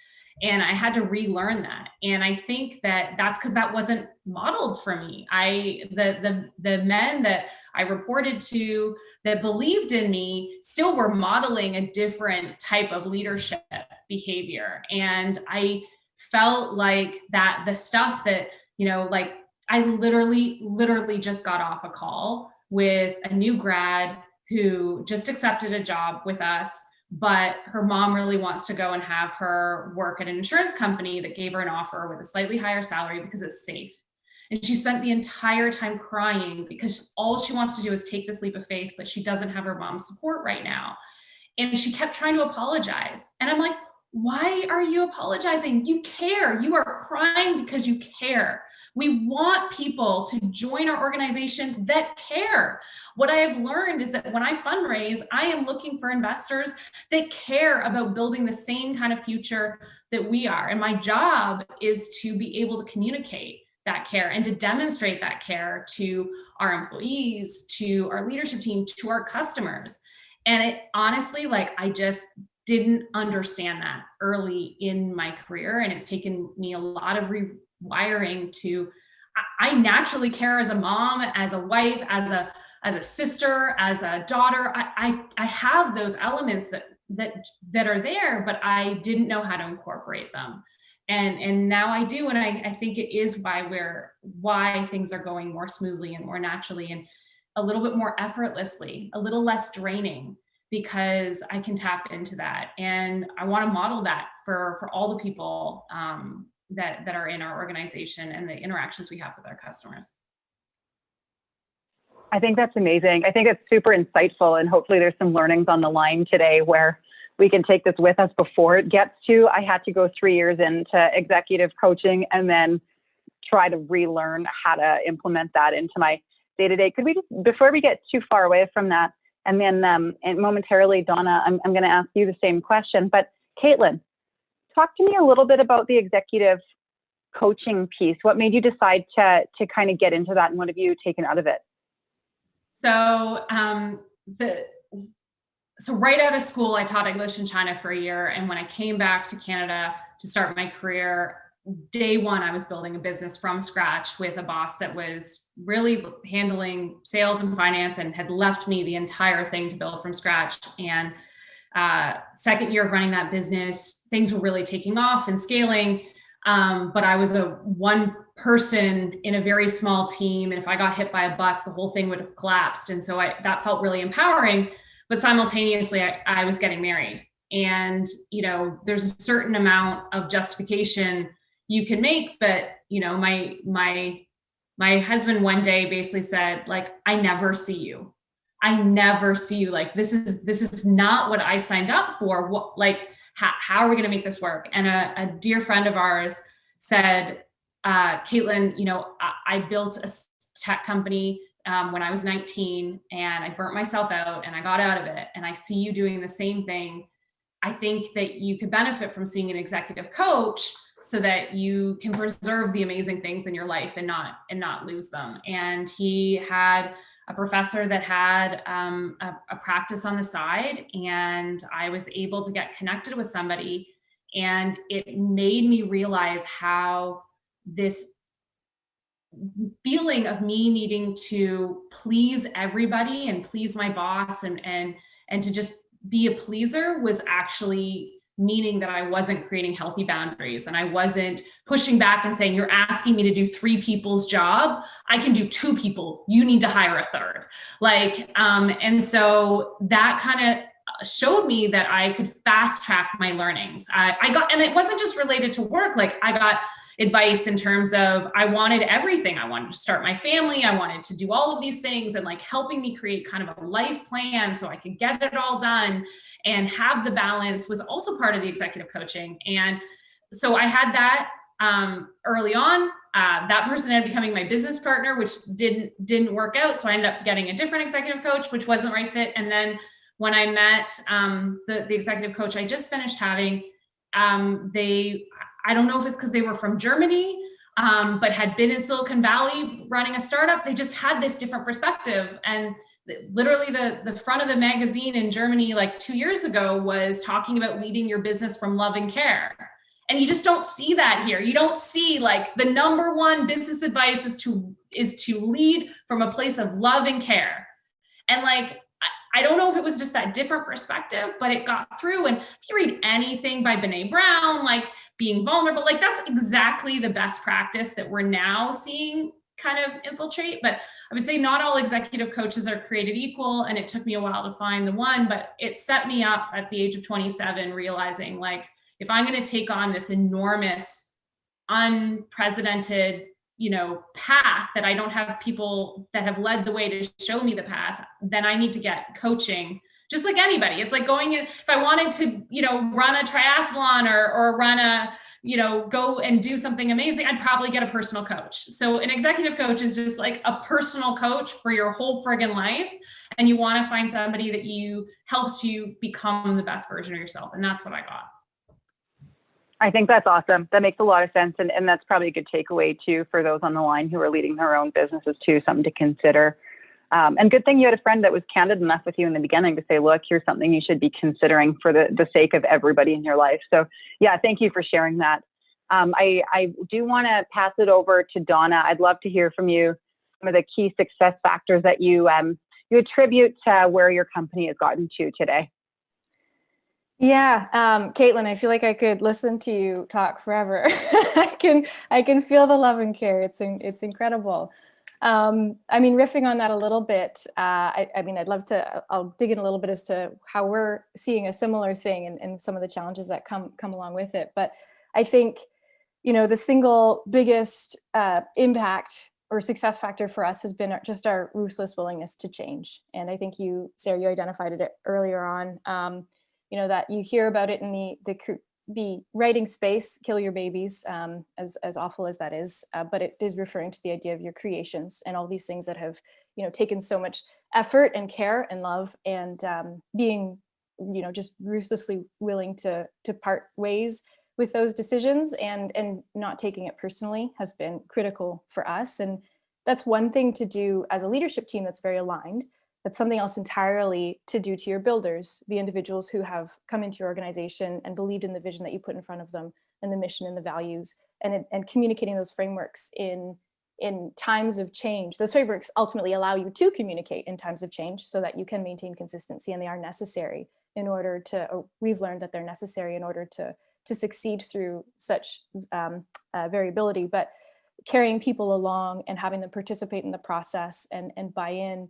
And I had to relearn that. And I think that that's because that wasn't modeled for me. The men that I reported to that believed in me still were modeling a different type of leadership behavior. And I felt like that the stuff that, you know, like I literally just got off a call with a new grad who just accepted a job with us, but her mom really wants to go and have her work at an insurance company that gave her an offer with a slightly higher salary because it's safe. And she spent the entire time crying because all she wants to do is take this leap of faith, but she doesn't have her mom's support right now. And she kept trying to apologize. And I'm like, why are you apologizing? You care. You are crying because you care. We want people to join our organization that care. What I have learned is that when I fundraise, I am looking for investors that care about building the same kind of future that we are. And my job is to be able to communicate that care and to demonstrate that care to our employees, to our leadership team, to our customers. And it honestly, like, I just didn't understand that early in my career. And it's taken me a lot of rewiring to, I naturally care as a mom, as a wife, as a sister, as a daughter. I have those elements that are there, but I didn't know how to incorporate them. And now I do. And I think it is why things are going more smoothly and more naturally and a little bit more effortlessly, a little less draining, because I can tap into that. And I want to model that for all the people that are in our organization and the interactions we have with our customers. I think that's amazing. I think it's super insightful, and hopefully there's some learnings on the line today where we can take this with us before it gets to, I had to go 3 years into executive coaching and then try to relearn how to implement that into my day-to-day. Could we just, before we get too far away from that, and then and momentarily, Donna, I'm going to ask you the same question, but Caitlyn, talk to me a little bit about the executive coaching piece. What made you decide to kind of get into that, and what have you taken out of it? So so right out of school, I taught English in China for a year. And when I came back to Canada to start my career, day one, I was building a business from scratch with a boss that was really handling sales and finance and had left me the entire thing to build from scratch. And second year of running that business, things were really taking off and scaling. But I was a one person in a very small team. And if I got hit by a bus, the whole thing would have collapsed. And so that felt really empowering. But simultaneously, I was getting married. And, you know, there's a certain amount of justification you can make. But, you know, my husband one day basically said, like, I never see you. I never see you. Like, this is not what I signed up for. What, like, how are we going to make this work? And a dear friend of ours said, Caitlyn, you know, I built a tech company when I was 19 and I burnt myself out and I got out of it. And I see you doing the same thing. I think that you could benefit from seeing an executive coach so that you can preserve the amazing things in your life and not lose them. And he had a professor that had a practice on the side, and I was able to get connected with somebody, and it made me realize how this feeling of me needing to please everybody and please my boss and to just be a pleaser was actually meaning that I wasn't creating healthy boundaries and I wasn't pushing back and saying, you're asking me to do 3 people's job. I can do 2 people. You need to hire a third. Like, and so that kind of showed me that I could fast track my learnings. I got, and it wasn't just related to work. Like, I got advice in terms of, I wanted everything. I wanted to start my family. I wanted to do all of these things, and like helping me create kind of a life plan so I could get it all done and have the balance was also part of the executive coaching. And so I had that early on. That person ended up becoming my business partner, which didn't work out. So I ended up getting a different executive coach, which wasn't the right fit. And then when I met the executive coach I just finished having, I don't know if it's because they were from Germany, but had been in Silicon Valley running a startup. They just had this different perspective. And literally the front of the magazine in Germany, like 2 years ago, was talking about leading your business from love and care. And you just don't see that here. You don't see, like, the number one business advice is to lead from a place of love and care. And like, I don't know if it was just that different perspective, but it got through. And if you read anything by Brené Brown, like being vulnerable, like that's exactly the best practice that we're now seeing kind of infiltrate. But I would say not all executive coaches are created equal. And it took me a while to find the one, but it set me up at the age of 27, realizing, like, if I'm going to take on this enormous, unprecedented, you know, path that I don't have people that have led the way to show me the path, then I need to get coaching. Just like anybody, it's like going in, if I wanted to, you know, run a triathlon or run a, you know, go and do something amazing, I'd probably get a personal coach. So an executive coach is just like a personal coach for your whole friggin' life. And you want to find somebody that helps you become the best version of yourself. And that's what I got. I think that's awesome. That makes a lot of sense. And that's probably a good takeaway too, for those on the line who are leading their own businesses too, something to consider. And good thing you had a friend that was candid enough with you in the beginning to say, look, here's something you should be considering for the sake of everybody in your life. So yeah, thank you for sharing that. I do want to pass it over to Donna. I'd love to hear from you some of the key success factors that you attribute to where your company has gotten to today. Yeah, Caitlyn, I feel like I could listen to you talk forever. I can feel the love and care. It's incredible. I mean, riffing on that a little bit, I mean, I'll dig in a little bit as to how we're seeing a similar thing and some of the challenges that come along with it. But I think, you know, the single biggest impact or success factor for us has been just our ruthless willingness to change. And I think Sarah, you identified it earlier on. You know, that you hear about it in the writing space, kill your babies, as awful as that is, but it is referring to the idea of your creations and all these things that have, you know, taken so much effort and care and love, and being, you know, just ruthlessly willing to part ways with those decisions and not taking it personally has been critical for us. And that's one thing to do as a leadership team that's very aligned. That's something else entirely to do to your builders, the individuals who have come into your organization and believed in the vision that you put in front of them, and the mission and the values, and communicating those frameworks in times of change. Those frameworks ultimately allow you to communicate in times of change so that you can maintain consistency, and they are necessary in order to, or we've learned that they're necessary in order to succeed through such variability. But carrying people along and having them participate in the process and buy in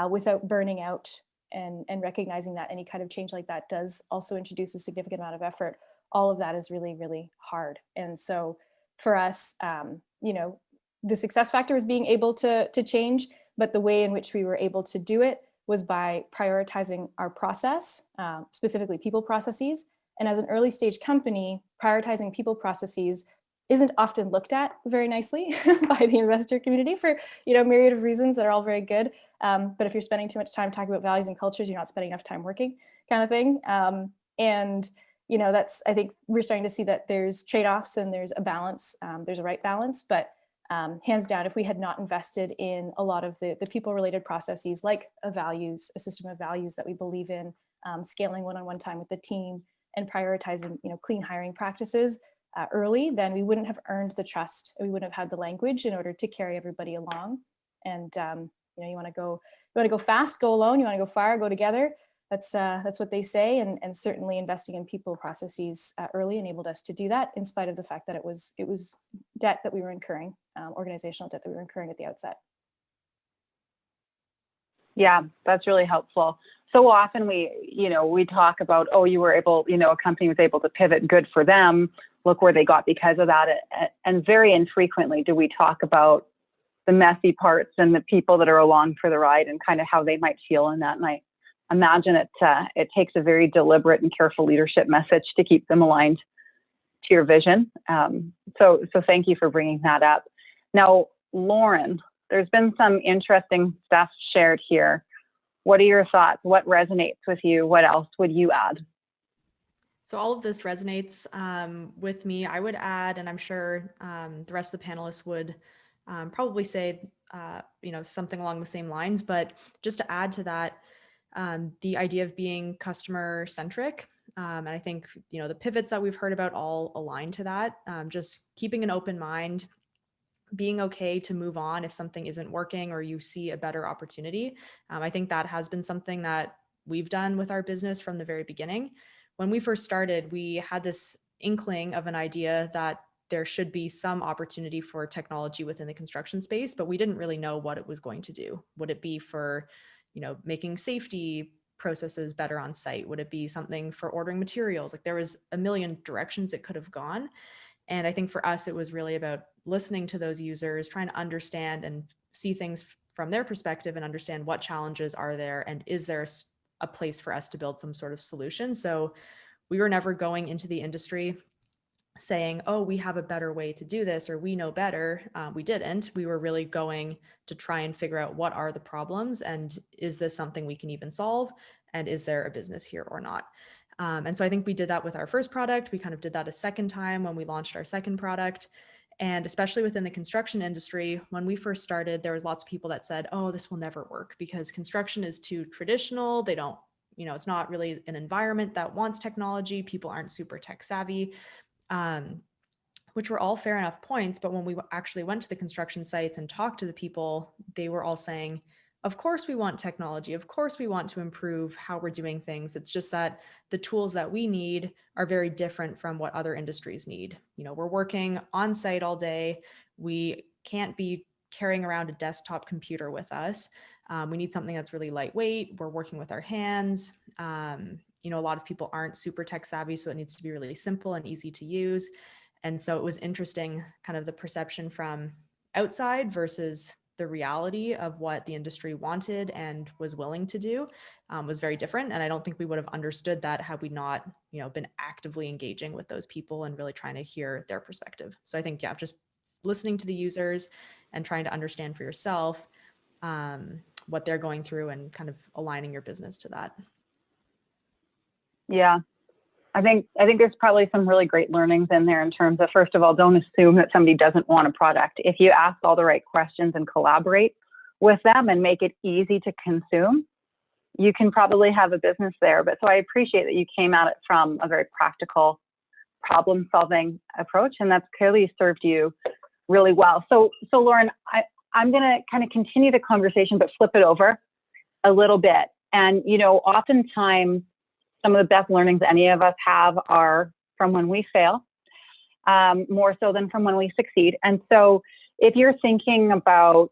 without burning out, and recognizing that any kind of change like that does also introduce a significant amount of effort. All of that is really, really hard. And so for us, the success factor is being able to change, but the way in which we were able to do it was by prioritizing our process, specifically people processes. And as an early stage company, prioritizing people processes isn't often looked at very nicely by the investor community for myriad of reasons that are all very good. But if you're spending too much time talking about values and cultures, you're not spending enough time working, kind of thing. And I think we're starting to see that there's trade-offs and there's a balance. There's a right balance, but hands down, if we had not invested in a lot of the people-related processes, like a system of values that we believe in, scaling one-on-one time with the team, and prioritizing clean hiring practices early, then we wouldn't have earned the trust. We wouldn't have had the language in order to carry everybody along. And you want to go fast, go alone. You want to go far, go together. That's what they say, and certainly investing in people processes early enabled us to do that, in spite of the fact that it was debt that we were incurring, organizational debt that we were incurring at the outset. Yeah, that's really helpful. So often we talk about, oh, you were able, a company was able to pivot, good for them. Look where they got because of that. And very infrequently do we talk about the messy parts and the people that are along for the ride and kind of how they might feel in that. And I imagine it takes a very deliberate and careful leadership message to keep them aligned to your vision. So thank you for bringing that up. Now, Lauren, there's been some interesting stuff shared here. What are your thoughts? What resonates with you? What else would you add? So all of this resonates with me. I would add, and I'm sure the rest of the panelists would probably say, something along the same lines, but just to add to that, the idea of being customer centric. And I think, the pivots that we've heard about all align to that. Just keeping an open mind, being okay to move on if something isn't working or you see a better opportunity. I think that has been something that we've done with our business from the very beginning. When we first started, we had this inkling of an idea that there should be some opportunity for technology within the construction space, but we didn't really know what it was going to do. Would it be for, making safety processes better on site? Would it be something for ordering materials? Like, there was a million directions it could have gone. And I think for us, it was really about listening to those users, trying to understand and see things from their perspective and understand what challenges are there, and is there a place for us to build some sort of solution. So we were never going into the industry saying, oh, we have a better way to do this, or we know better. We didn't. We were really going to try and figure out what are the problems, and is this something we can even solve, and is there a business here or not? And so I think we did that with our first product. We kind of did that a second time when we launched our second product. And especially within the construction industry, when we first started, there was lots of people that said, oh, this will never work because construction is too traditional. They don't, it's not really an environment that wants technology. People aren't super tech savvy, which were all fair enough points. But when we actually went to the construction sites and talked to the people, they were all saying, of course we want technology. Of course we want to improve how we're doing things. It's just that the tools that we need are very different from what other industries need. We're working on site all day. We can't be carrying around a desktop computer with us. We need something that's really lightweight. We're working with our hands. A lot of people aren't super tech savvy, so it needs to be really simple and easy to use. And so it was interesting, kind of the perception from outside versus the reality of what the industry wanted and was willing to do was very different. And I don't think we would have understood that had we not, been actively engaging with those people and really trying to hear their perspective. So I think, just listening to the users and trying to understand for yourself what they're going through and kind of aligning your business to that. Yeah. I think there's probably some really great learnings in there in terms of, first of all, don't assume that somebody doesn't want a product. If you ask all the right questions and collaborate with them and make it easy to consume, you can probably have a business there. But so I appreciate that you came at it from a very practical problem solving approach, and that's clearly served you really well. So Lauren, I'm going to kind of continue the conversation, but flip it over a little bit. And, oftentimes some of the best learnings any of us have are from when we fail, more so than from when we succeed. And so if you're thinking about,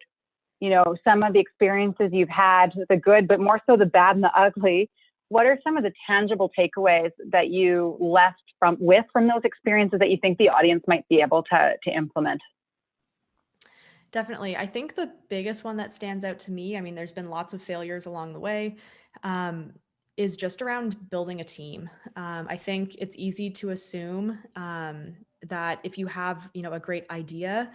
some of the experiences you've had, the good, but more so the bad and the ugly, what are some of the tangible takeaways that you left from those experiences that you think the audience might be able to implement? Definitely. I think the biggest one that stands out to me, I mean, there's been lots of failures along the way, is just around building a team. I think it's easy to assume that if you have, a great idea,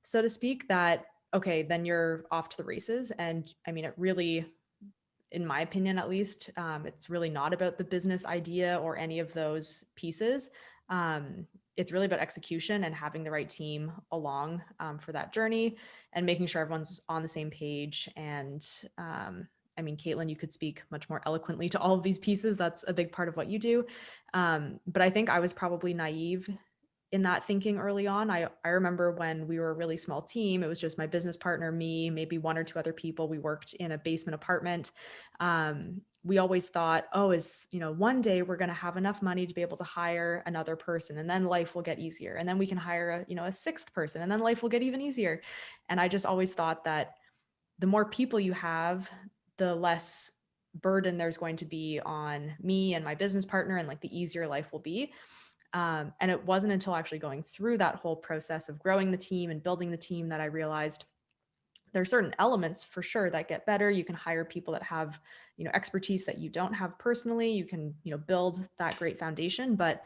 so to speak, that, okay, then you're off to the races. And I mean, it really, in my opinion, at least, it's really not about the business idea or any of those pieces. It's really about execution and having the right team along for that journey and making sure everyone's on the same page. And I mean, Caitlyn, you could speak much more eloquently to all of these pieces. That's a big part of what you do. But I think I was probably naive in that thinking early on. I remember when we were a really small team, it was just my business partner, me, maybe one or two other people. We worked in a basement apartment. We always thought, one day we're going to have enough money to be able to hire another person, and then life will get easier. And then we can hire a sixth person, and then life will get even easier. And I just always thought that the more people you have, the less burden there's going to be on me and my business partner, and like the easier life will be. And it wasn't until actually going through that whole process of growing the team and building the team that I realized there are certain elements for sure that get better. You can hire people that have, expertise that you don't have personally. You can, build that great foundation, but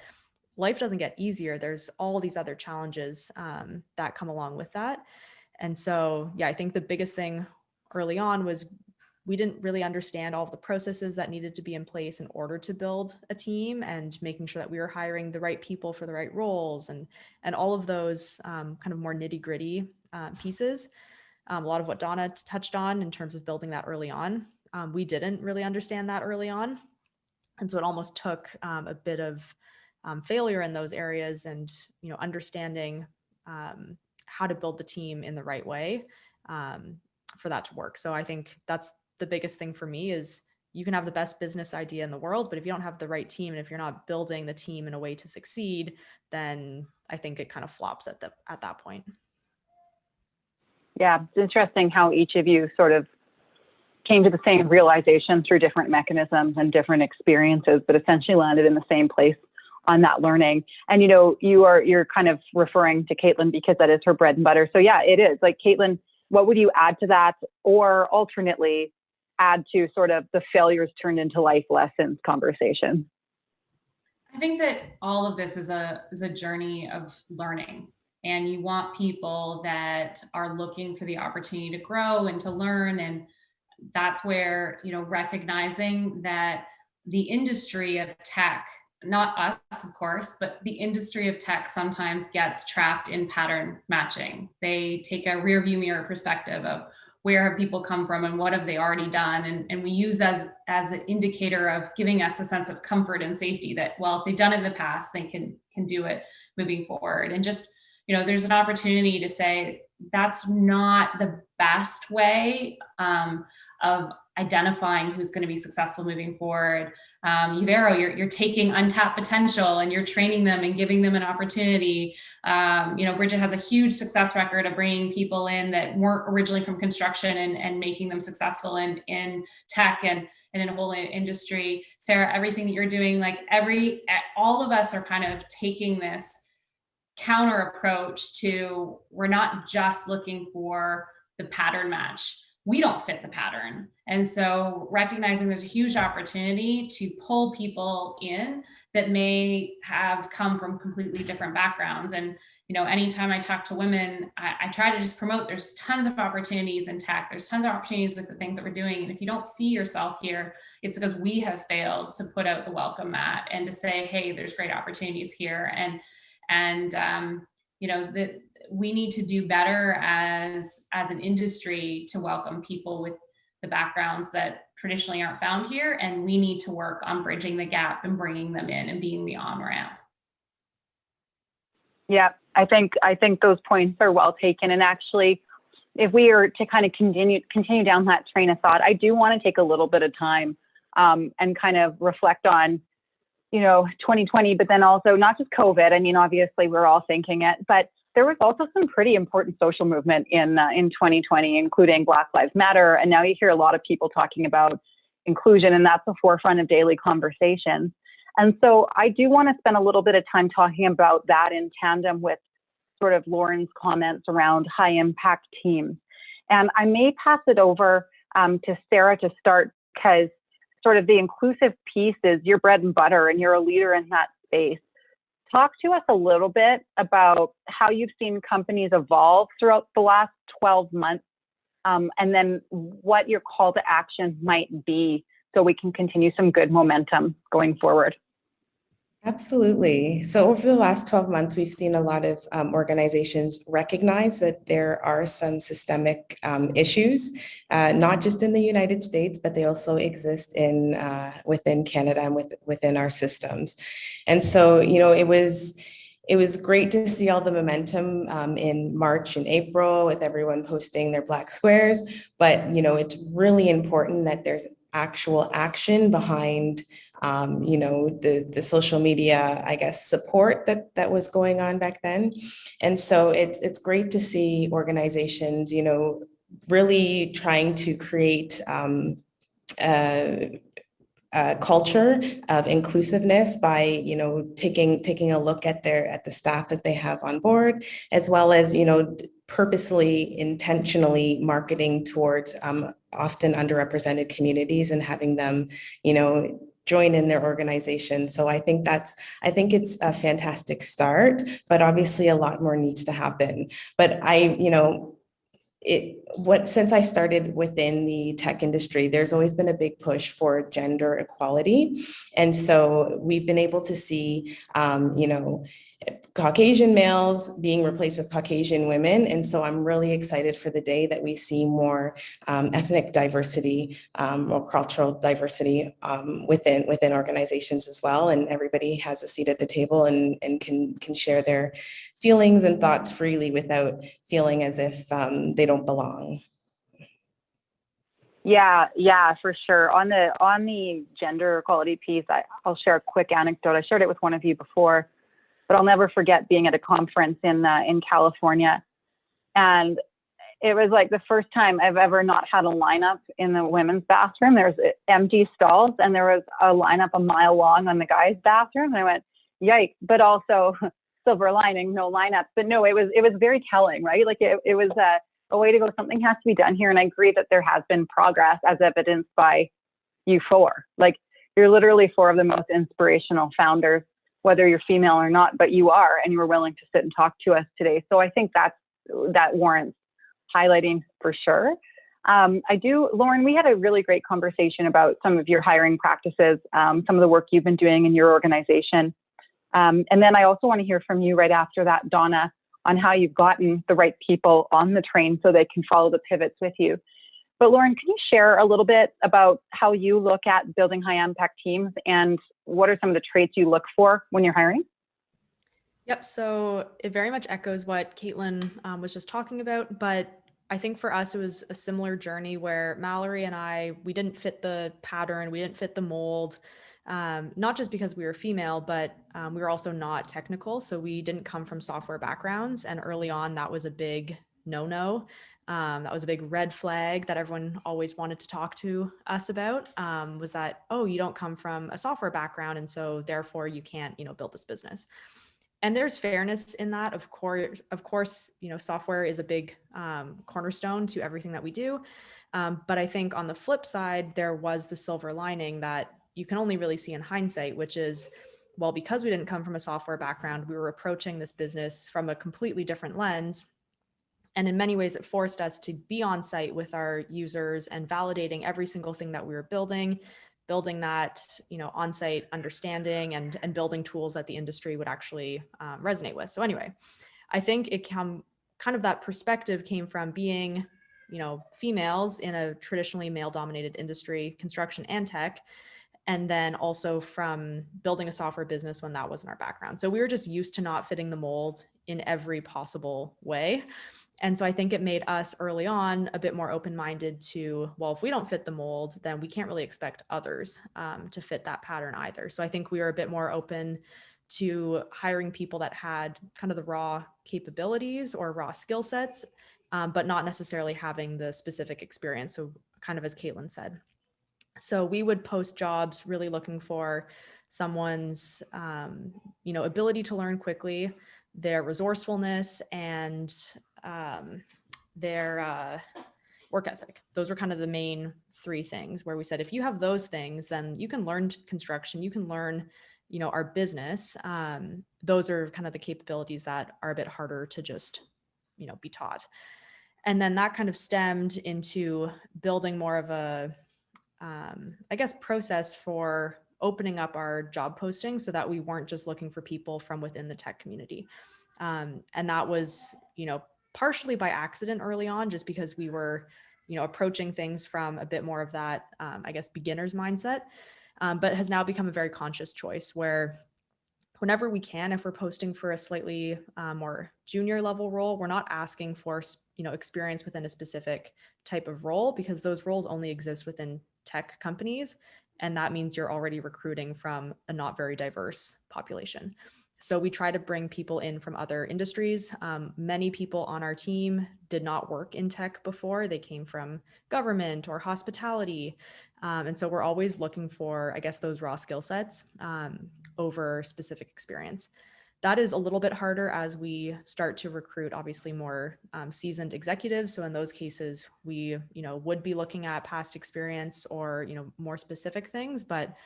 life doesn't get easier. There's all these other challenges that come along with that. And so, I think the biggest thing early on was we didn't really understand all of the processes that needed to be in place in order to build a team, and making sure that we were hiring the right people for the right roles, and all of those kind of more nitty gritty pieces. A lot of what Donna touched on in terms of building that early on, we didn't really understand that early on. And so it almost took a bit of failure in those areas, and, understanding how to build the team in the right way for that to work. So I think that's the biggest thing for me is you can have the best business idea in the world, but if you don't have the right team, and if you're not building the team in a way to succeed, then I think it kind of flops at that point. Yeah, it's interesting how each of you sort of came to the same realization through different mechanisms and different experiences, but essentially landed in the same place on that learning. And, you're kind of referring to Caitlyn because that is her bread and butter. So yeah, it is. Like, Caitlyn, what would you add to that, or alternately add to sort of the failures turned into life lessons conversation? I think that all of this is a journey of learning, and you want people that are looking for the opportunity to grow and to learn. And that's where, recognizing that the industry of tech, not us, of course, but the industry of tech sometimes gets trapped in pattern matching. They take a rear view mirror perspective of where have people come from and what have they already done. And we use as an indicator of giving us a sense of comfort and safety that, well, if they've done it in the past, they can do it moving forward. And just, there's an opportunity to say that's not the best way of identifying who's going to be successful moving forward. You're taking untapped potential and you're training them and giving them an opportunity. Bridget has a huge success record of bringing people in that weren't originally from construction and making them successful in tech and in a whole industry. Sarah, everything that you're doing, like all of us are kind of taking this counter approach to, we're not just looking for the pattern match. We don't fit the pattern. And so recognizing there's a huge opportunity to pull people in that may have come from completely different backgrounds. And, anytime I talk to women, I try to just promote, there's tons of opportunities in tech. There's tons of opportunities with the things that we're doing. And if you don't see yourself here, it's because we have failed to put out the welcome mat and to say, hey, there's great opportunities here. And that we need to do better as an industry to welcome people with the backgrounds that traditionally aren't found here. And we need to work on bridging the gap and bringing them in and being the on-ramp. Yeah, I think those points are well taken. And actually, if we are to kind of continue down that train of thought, I do want to take a little bit of time and kind of reflect on, 2020, but then also not just COVID. I mean, obviously we're all thinking it, but there was also some pretty important social movement in 2020, including Black Lives Matter. And now you hear a lot of people talking about inclusion, and that's the forefront of daily conversations. And so I do want to spend a little bit of time talking about that in tandem with sort of Lauren's comments around high impact teams. And I may pass it over to Sarah to start, because sort of the inclusive piece is your bread and butter and you're a leader in that space. Talk to us a little bit about how you've seen companies evolve throughout the last 12 months, and then what your call to action might be so we can continue some good momentum going forward. Absolutely. So over the last 12 months, we've seen a lot of organizations recognize that there are some systemic issues, not just in the United States, but they also exist within Canada and within our systems. And so, it was great to see all the momentum in March and April with everyone posting their Black squares. But, it's really important that there's actual action behind the social media, I guess, support that was going on back then. And so it's great to see organizations, really trying to create a culture of inclusiveness by, taking a look at the staff that they have on board, as well as, purposely, intentionally marketing towards often underrepresented communities and having them, join in their organization. So I think it's a fantastic start, but obviously a lot more needs to happen. But since I started within the tech industry, there's always been a big push for gender equality. And so we've been able to see, Caucasian males being replaced with Caucasian women. And so I'm really excited for the day that we see more ethnic diversity or cultural diversity within organizations as well. And everybody has a seat at the table and can share their feelings and thoughts freely without feeling as if they don't belong. Yeah, for sure. On the gender equality piece, I'll share a quick anecdote. I shared it with one of you before, but I'll never forget being at a conference in California. And it was like the first time I've ever not had a lineup in the women's bathroom. There's empty stalls and there was a lineup a mile long on the guys' bathroom. And I went, yikes, but also silver lining, no lineups. But no, it was very telling, right? Like it was a way to go, something has to be done here. And I agree that there has been progress as evidenced by you four. Like you're literally four of the most inspirational founders, whether you're female or not, but you are, and you were willing to sit and talk to us today. So I think that warrants highlighting for sure. Lauren, we had a really great conversation about some of your hiring practices, some of the work you've been doing in your organization. And then I also want to hear from you right after that, Donna, on how you've gotten the right people on the train so they can follow the pivots with you. But Lauren, can you share a little bit about how you look at building high impact teams and what are some of the traits you look for when you're hiring? Yep, so it very much echoes what Caitlyn was just talking about, but I think for us, it was a similar journey where Mallory and we didn't fit the pattern, we didn't fit the mold, not just because we were female, but we were also not technical. So we didn't come from software backgrounds. And early on, that was a big no-no. That was a big red flag that everyone always wanted to talk to us about, was that, oh, you don't come from a software background. And so therefore you can't, build this business. And there's fairness in that. Of course, software is a big cornerstone to everything that we do. But I think on the flip side, there was the silver lining that you can only really see in hindsight, which is, well, because we didn't come from a software background, we were approaching this business from a completely different lens. And in many ways, it forced us to be on site with our users and validating every single thing that we were building that, on-site understanding and building tools that the industry would actually resonate with. So anyway, I think kind of that perspective came from being females in a traditionally male-dominated industry, construction and tech, and then also from building a software business when that wasn't our background. So we were just used to not fitting the mold in every possible way. And so I think it made us early on a bit more open-minded to, well, if we don't fit the mold, then we can't really expect others to fit that pattern either. So I think we were a bit more open to hiring people that had kind of the raw capabilities or raw skill sets, but not necessarily having the specific experience. So kind of as Caitlyn said. So we would post jobs really looking for someone's, ability to learn quickly, their resourcefulness, and their work ethic. Those were kind of the main three things where we said, if you have those things, then you can learn construction, you can learn, our business. Those are kind of the capabilities that are a bit harder to just, be taught. And then that kind of stemmed into building more of a, process for opening up our job postings so that we weren't just looking for people from within the tech community. And that was, partially by accident early on, just because we were, approaching things from a bit more of that, beginner's mindset, but has now become a very conscious choice where whenever we can, if we're posting for a slightly more junior level role, we're not asking for, experience within a specific type of role, because those roles only exist within tech companies. And that means you're already recruiting from a not very diverse population. So we try to bring people in from other industries. Many people on our team did not work in tech before. They came from government or hospitality. And so we're always looking for, those raw skill sets over specific experience. That is a little bit harder as we start to recruit, obviously, more seasoned executives. So in those cases, we, would be looking at past experience or, more specific things. But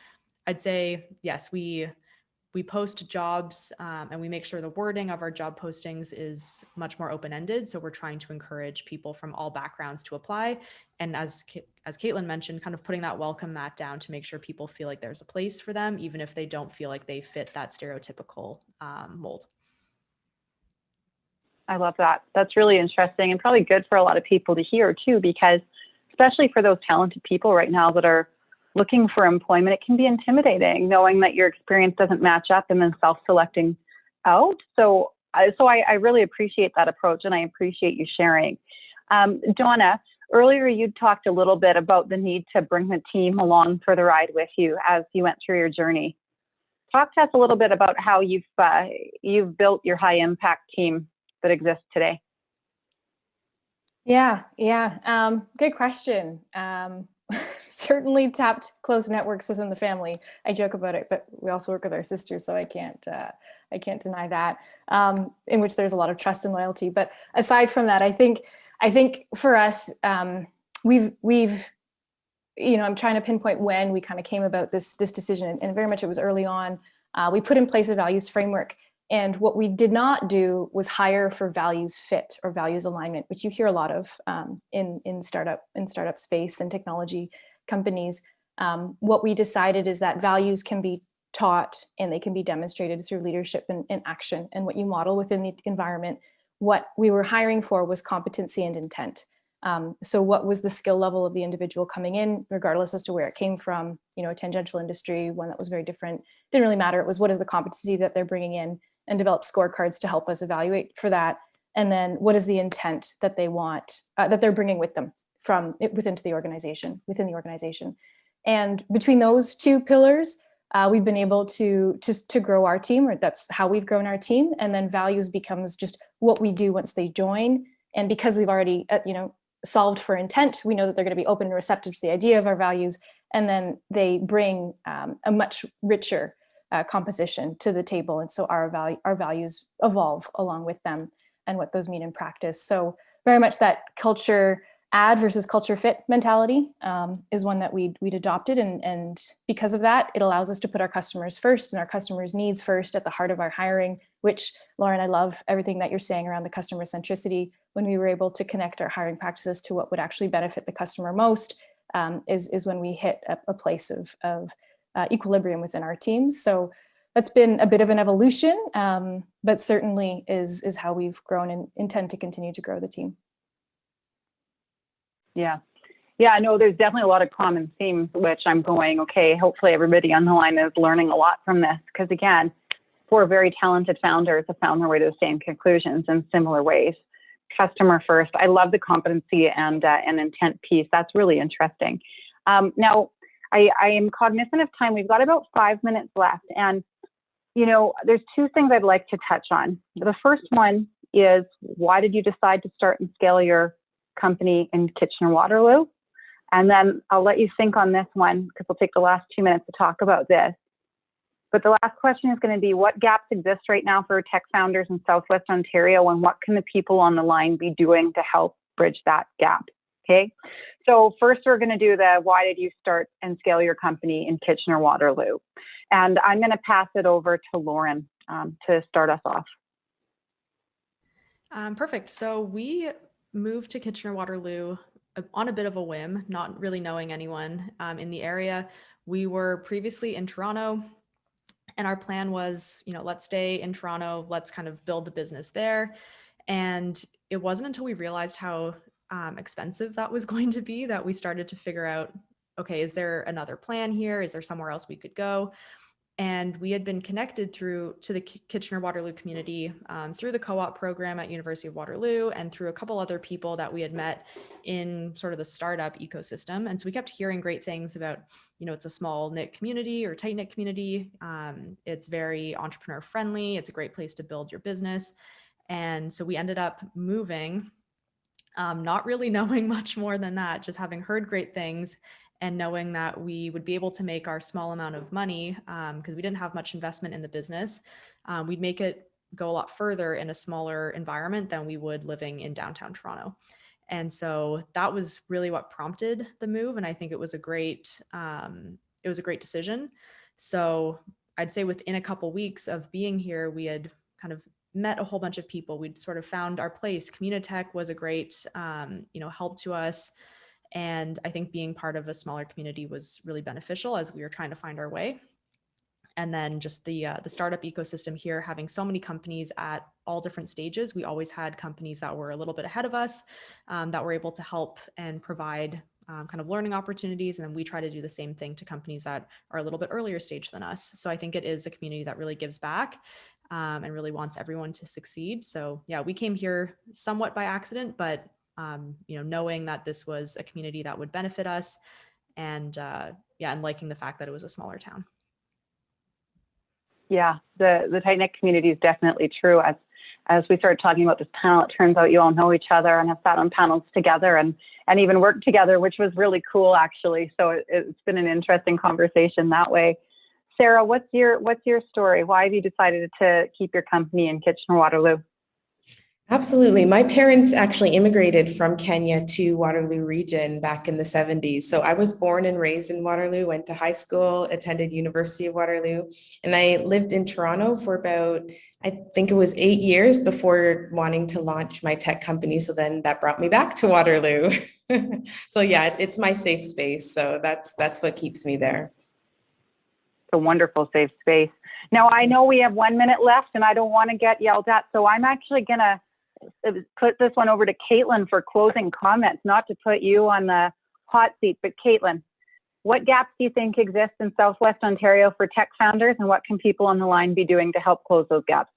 I'd say, yes, we post jobs and we make sure the wording of our job postings is much more open-ended. So we're trying to encourage people from all backgrounds to apply. And as Caitlyn mentioned, kind of putting that welcome mat down to make sure people feel like there's a place for them, even if they don't feel like they fit that stereotypical mold. I love that. That's really interesting and probably good for a lot of people to hear too, because especially for those talented people right now that are looking for employment, it can be intimidating knowing that your experience doesn't match up and then self-selecting out. So I really appreciate that approach, and I appreciate you sharing. Donna, earlier you talked a little bit about the need to bring the team along for the ride with you as you went through your journey. Talk to us a little bit about how you've built your high impact team that exists today. Yeah. Good question. Certainly tapped close networks within the family. I joke about it, but we also work with our sisters, so I can't deny that. In which there's a lot of trust and loyalty. But aside from that, I think for us, we've I'm trying to pinpoint when we kind of came about this decision, and very much it was early on. We put in place a values framework. And what we did not do was hire for values fit or values alignment, which you hear a lot of in startup space and technology companies. What we decided is that values can be taught and they can be demonstrated through leadership and action, and what you model within the environment. What we were hiring for was competency and intent. So what was the skill level of the individual coming in, regardless as to where it came from, a tangential industry, one that was very different, didn't really matter. It was, what is the competency that they're bringing in, and develop scorecards to help us evaluate for that. And then what is the intent that they want, that they're bringing with them from within the organization. And between those two pillars, we've been able to grow our team, or that's how we've grown our team. And then values becomes just what we do once they join. And because we've already, solved for intent, we know that they're going to be open and receptive to the idea of our values. And then they bring a much richer composition to the table. And so our values evolve along with them and what those mean in practice. So very much that culture add versus culture fit mentality is one that we'd adopted. And because of that, it allows us to put our customers first and our customers' needs first at the heart of our hiring, which, Lauren, I love everything that you're saying around the customer centricity. When we were able to connect our hiring practices to what would actually benefit the customer most is when we hit a place of equilibrium within our teams. So that's been a bit of an evolution, but certainly is how we've grown and intend to continue to grow the team. Yeah. Yeah, I know there's definitely a lot of common themes, which I'm going, okay, hopefully everybody on the line is learning a lot from this. Because again, 4 very talented founders have found their way to the same conclusions in similar ways. Customer first. I love the competency and intent piece. That's really interesting. Now, I am cognizant of time. We've got about 5 minutes left. And, you know, there's 2 things I'd like to touch on. The first one is, why did you decide to start and scale your company in Kitchener-Waterloo? And then I'll let you think on this one, because we'll take the last 2 minutes to talk about this. But the last question is going to be, what gaps exist right now for tech founders in Southwest Ontario, and what can the people on the line be doing to help bridge that gap? Okay, so first we're going to do the why did you start and scale your company in Kitchener-Waterloo? And I'm going to pass it over to Lauren to start us off. Perfect. So we moved to Kitchener-Waterloo on a bit of a whim, not really knowing anyone in the area. We were previously in Toronto, and our plan was, you know, let's stay in Toronto, let's kind of build the business there. And it wasn't until we realized how expensive that was going to be that we started to figure out, okay, is there another plan here? Is there somewhere else we could go? And we had been connected to the Kitchener-Waterloo community through the co-op program at University of Waterloo, and through a couple other people that we had met in sort of the startup ecosystem. And so we kept hearing great things about, you know, it's a small knit community or tight knit community. It's very entrepreneur friendly. It's a great place to build your business. And so we ended up moving, not really knowing much more than that, just having heard great things and knowing that we would be able to make our small amount of money, because we didn't have much investment in the business. We'd make it go a lot further in a smaller environment than we would living in downtown Toronto. And so that was really what prompted the move. And I think it was a great decision. So I'd say within a couple weeks of being here, we had kind of met a whole bunch of people. We'd sort of found our place. Communitech was a great, help to us. And I think being part of a smaller community was really beneficial as we were trying to find our way. And then just the startup ecosystem here, having so many companies at all different stages. We always had companies that were a little bit ahead of us, that were able to help and provide kind of learning opportunities. And then we try to do the same thing to companies that are a little bit earlier stage than us. So I think it is a community that really gives back and really wants everyone to succeed. So yeah, we came here somewhat by accident, but knowing that this was a community that would benefit us, and and liking the fact that it was a smaller town. Yeah, the tight-knit community is definitely true. As we started talking about this panel, it turns out you all know each other and have sat on panels together and even worked together, which was really cool, actually. So it's been an interesting conversation that way. Sarah, what's your story? Why have you decided to keep your company in Kitchener-Waterloo? Absolutely. My parents actually immigrated from Kenya to Waterloo region back in the 70s. So I was born and raised in Waterloo, went to high school, attended University of Waterloo, and I lived in Toronto for about, I think it was 8 years before wanting to launch my tech company. So then that brought me back to Waterloo. So yeah, it's my safe space. So that's what keeps me there. It's a wonderful safe space. Now, I know we have 1 minute left and I don't want to get yelled at. So I'm actually going to put this one over to Caitlyn for closing comments, not to put you on the hot seat, but Caitlyn, what gaps do you think exist in Southwest Ontario for tech founders, and what can people on the line be doing to help close those gaps?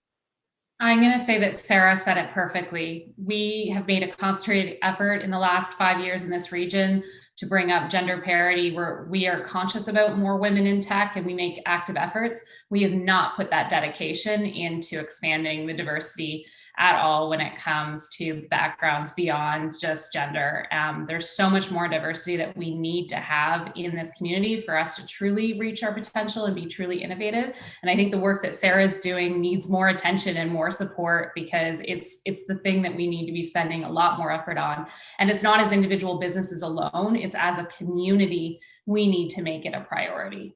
I'm going to say that Sarah said it perfectly. We have made a concentrated effort in the last 5 years in this region to bring up gender parity, where we are conscious about more women in tech and we make active efforts. We have not put that dedication into expanding the diversity at all when it comes to backgrounds beyond just gender. There's so much more diversity that we need to have in this community for us to truly reach our potential and be truly innovative. And I think the work that Sarah's doing needs more attention and more support, because it's the thing that we need to be spending a lot more effort on. And it's not as individual businesses alone, it's as a community, we need to make it a priority.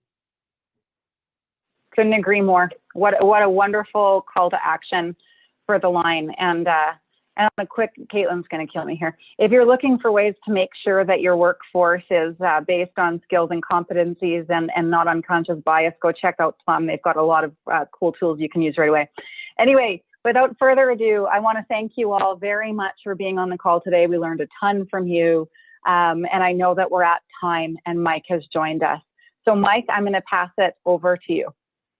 Couldn't agree more. What a wonderful call to action for the line. And on a quick, Caitlyn's going to kill me here. If you're looking for ways to make sure that your workforce is based on skills and competencies and not unconscious bias, go check out Plum. They've got a lot of cool tools you can use right away. Anyway, without further ado, I want to thank you all very much for being on the call today. We learned a ton from you. And I know that we're at time, and Mike has joined us. So Mike, I'm going to pass it over to you.